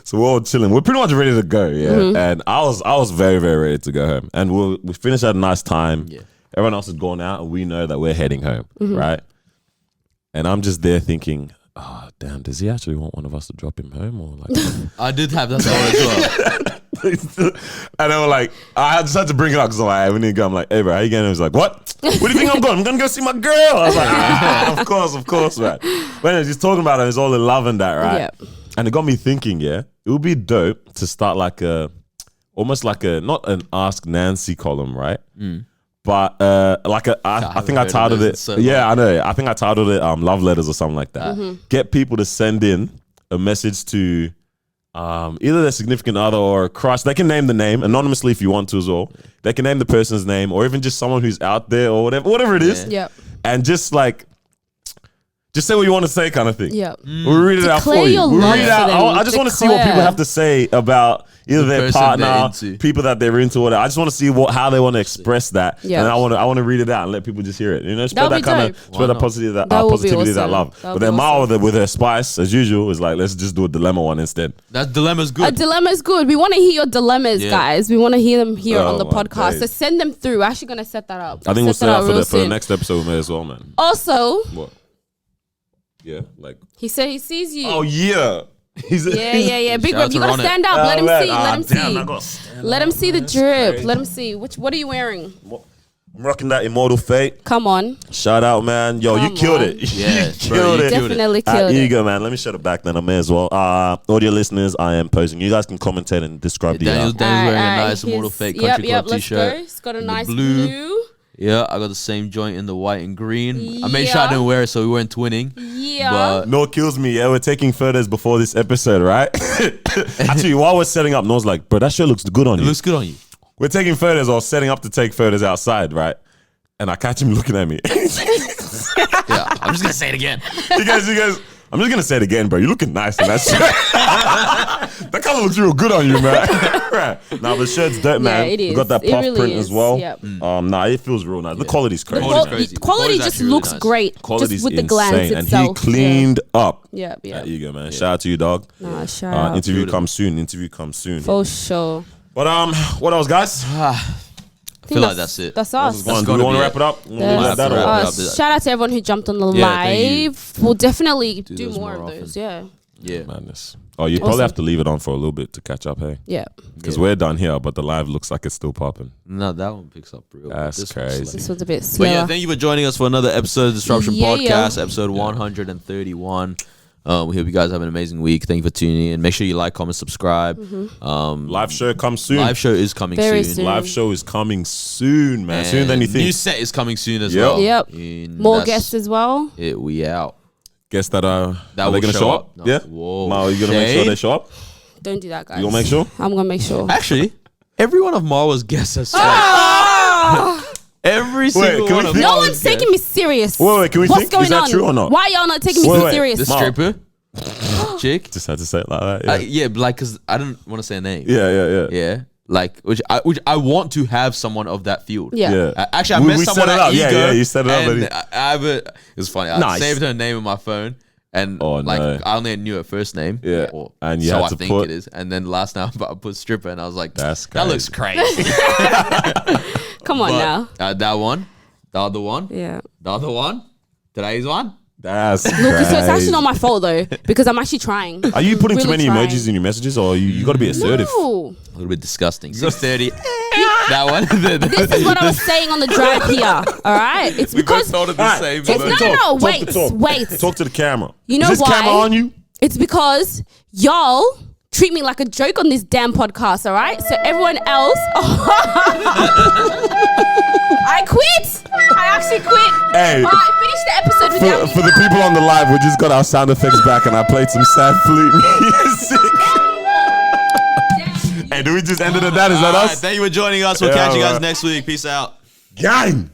so we're all chilling. We're pretty much ready to go, yeah. Mm-hmm. And I was very, very ready to go home. And we finished at a nice time. Yeah. Everyone else has gone out and we know that we're heading home, Mm-hmm. right? And I'm just there thinking, oh damn, does he actually want one of us to drop him home or like I did have that thought as well. and they were like, I just had to bring it up because I'm like, hey, we need to go. I'm like, hey bro, how you getting? He was like, what? Where do you think I'm going? I'm gonna go see my girl. I was like, of course, man. But anyway, just talking about it, it's all in love and that, right? Yeah. And it got me thinking, yeah, it would be dope to start like almost like not an Ask Nancy column, right? But like I think I haven't heard of titled this it. in so Yeah, I know. I think I titled it love letters or something like that. Get people to send in a message to either their significant other or a crush. They can name the name anonymously if you want to as well. They can name the person's name or even just someone who's out there or whatever it is. Yep. And just say what you want to say, kind of thing. Yep. We'll read it out for Declare you. your We'll love read it for out. them. I just want to see what people Declare. have to say about either their person they're partner, into. people that they're into, or whatever. I just want to see how they want to express that, Yeah. and I want to read it out and let people just hear it. You know, spread That'll that be kind dope. of spread that positivity, That will be positivity, that awesome. love. That'll But be then Ma awesome. with her spice, as usual, is like, let's just do a dilemma one instead. That dilemma's A good. dilemma is good. We want to hear your dilemmas, Yeah. guys. We want to hear them here Oh on the my podcast. days. So send them through. We're actually going to set that up. I think we'll set that up for real the soon. next episode as well, man. Also, What? Yeah, like. he said he sees you. Oh yeah. He's Yeah. Big Shout Rip, out you to gotta Ronnie. stand up. Let him see. Let him Damn, I see. gotta stand Let up, him see the man. That's drip. crazy. Let him see. What are you wearing? I'm rocking that Immortal Fate. Come on. Shout out, man. Yo, you Come killed on. it. Yeah, you bro, killed you it. killed Definitely killed it. Ego, man. Let me shut it back then. I may as well. Audio listeners, I am posing. You guys can commentate and describe Daniel's the. wearing a Alright, nice Immortal his- Fate Country Club let's t-shirt. go. It's got a The nice blue. blue. Yeah, I got the same joint in the white and green. I made sure I Yeah. didn't wear it so we weren't twinning. Yeah. But Noah kills me. Yeah, we're taking photos before this episode, right? Actually, while we're setting up, Noah's like, bro, that shirt looks good on it you. looks good on you. We're taking photos or setting up to take photos outside, right? And I catch him looking at me. Yeah, I'm just gonna say it again. You guys, I'm just gonna say it again, bro. You're looking nice in that shirt. That color looks real good on you, man. Right. Now the shirt's dope, man. it We got is. that It puff really print is. as well. Yep. Nah, it feels real nice. The quality's crazy. Quality's Qual- crazy. Quality Quality's just actually really looks nice. great. Quality's just with the insane, glance and itself. he cleaned up. Yeah. There you go, man. Shout out to you, dog. Nah, shout out. Interview comes soon. For sure. But what else, guys? I feel like that's it. That's us. Do we gotta want be to wrap it. it up? Wanna That's leave it at that, or wrap what? it up. us. Shout out to everyone who jumped on the Yeah, thank you. live. We'll definitely do those more more of those. often. Yeah. Yeah. Madness. Oh, you probably Awesome. have to leave it on for a little bit to catch up, hey? Yeah. Because we're done here, but the live looks like it's still popping. No, that one picks up real. That's This one's crazy. slow. This was a bit But slower. yeah, thank you for joining us for another episode of Disruption Yeah, Podcast, yeah. episode 131. We hope you guys have an amazing week. Thank you for tuning in. Make sure you like, comment, subscribe. Live show comes soon. Live show is coming Very soon. soon. Live show is coming soon, man. Sooner than you And New think. set is coming soon as Yep. well. Yep. And More that's guests as well. it. We out. Guess that are they will gonna show up? No. Yeah. Whoa. Ma, are you gonna make sure Shade? they show up? Don't do that, guys. You gonna make sure? I'm gonna make sure. Actually, every one of Marwa's guests has showed up. Ah! Every single can we one of think- No Marwa's one's guests. taking me serious. Wait, can we What's think? going Is that on? true or not? Why y'all not taking me Wait. serious? The Ma. stripper, chick. Just had to say it like that. Yeah, Yeah, like, cause I don't want to say a name. yeah. Yeah, like which I want to have someone of that field. Yeah. Yeah. Actually, I We- met we someone set it at up. Ego. Yeah, you set it up, And buddy. I have a. It was funny. I Nice. saved her name in my phone, and Oh, like no. I only knew her first name. Yeah. or And you so had I to think put- it is. And then last time I put stripper, and I was like, That's that looks crazy. Come on now. That one, the other one, Yeah. the other one, today's one. That's Look, so it's actually crazy. not my fault though, because I'm actually trying. Are you putting too really many trying. emojis in your messages, or you got to be assertive? No. A little bit disgusting. 6:30. That one. This is what I was saying on the drive here. All right. It's We both because thought of the Alright, same. talk but- to no, talk. no, Talk wait, to talk. wait. Talk to the camera. You know Is this why? camera on you? It's because y'all treat me like a joke on this damn podcast, all right? So everyone else, I quit. I actually quit. Hey. All right, finish the episode without me. For the people on the live, we just got our sound effects back, and I played some sad flute music. Hey, do we just end it at that? Is that Alright, us? thank you for joining us. We'll Yeah, catch you guys alright. next week. Peace out. Gang.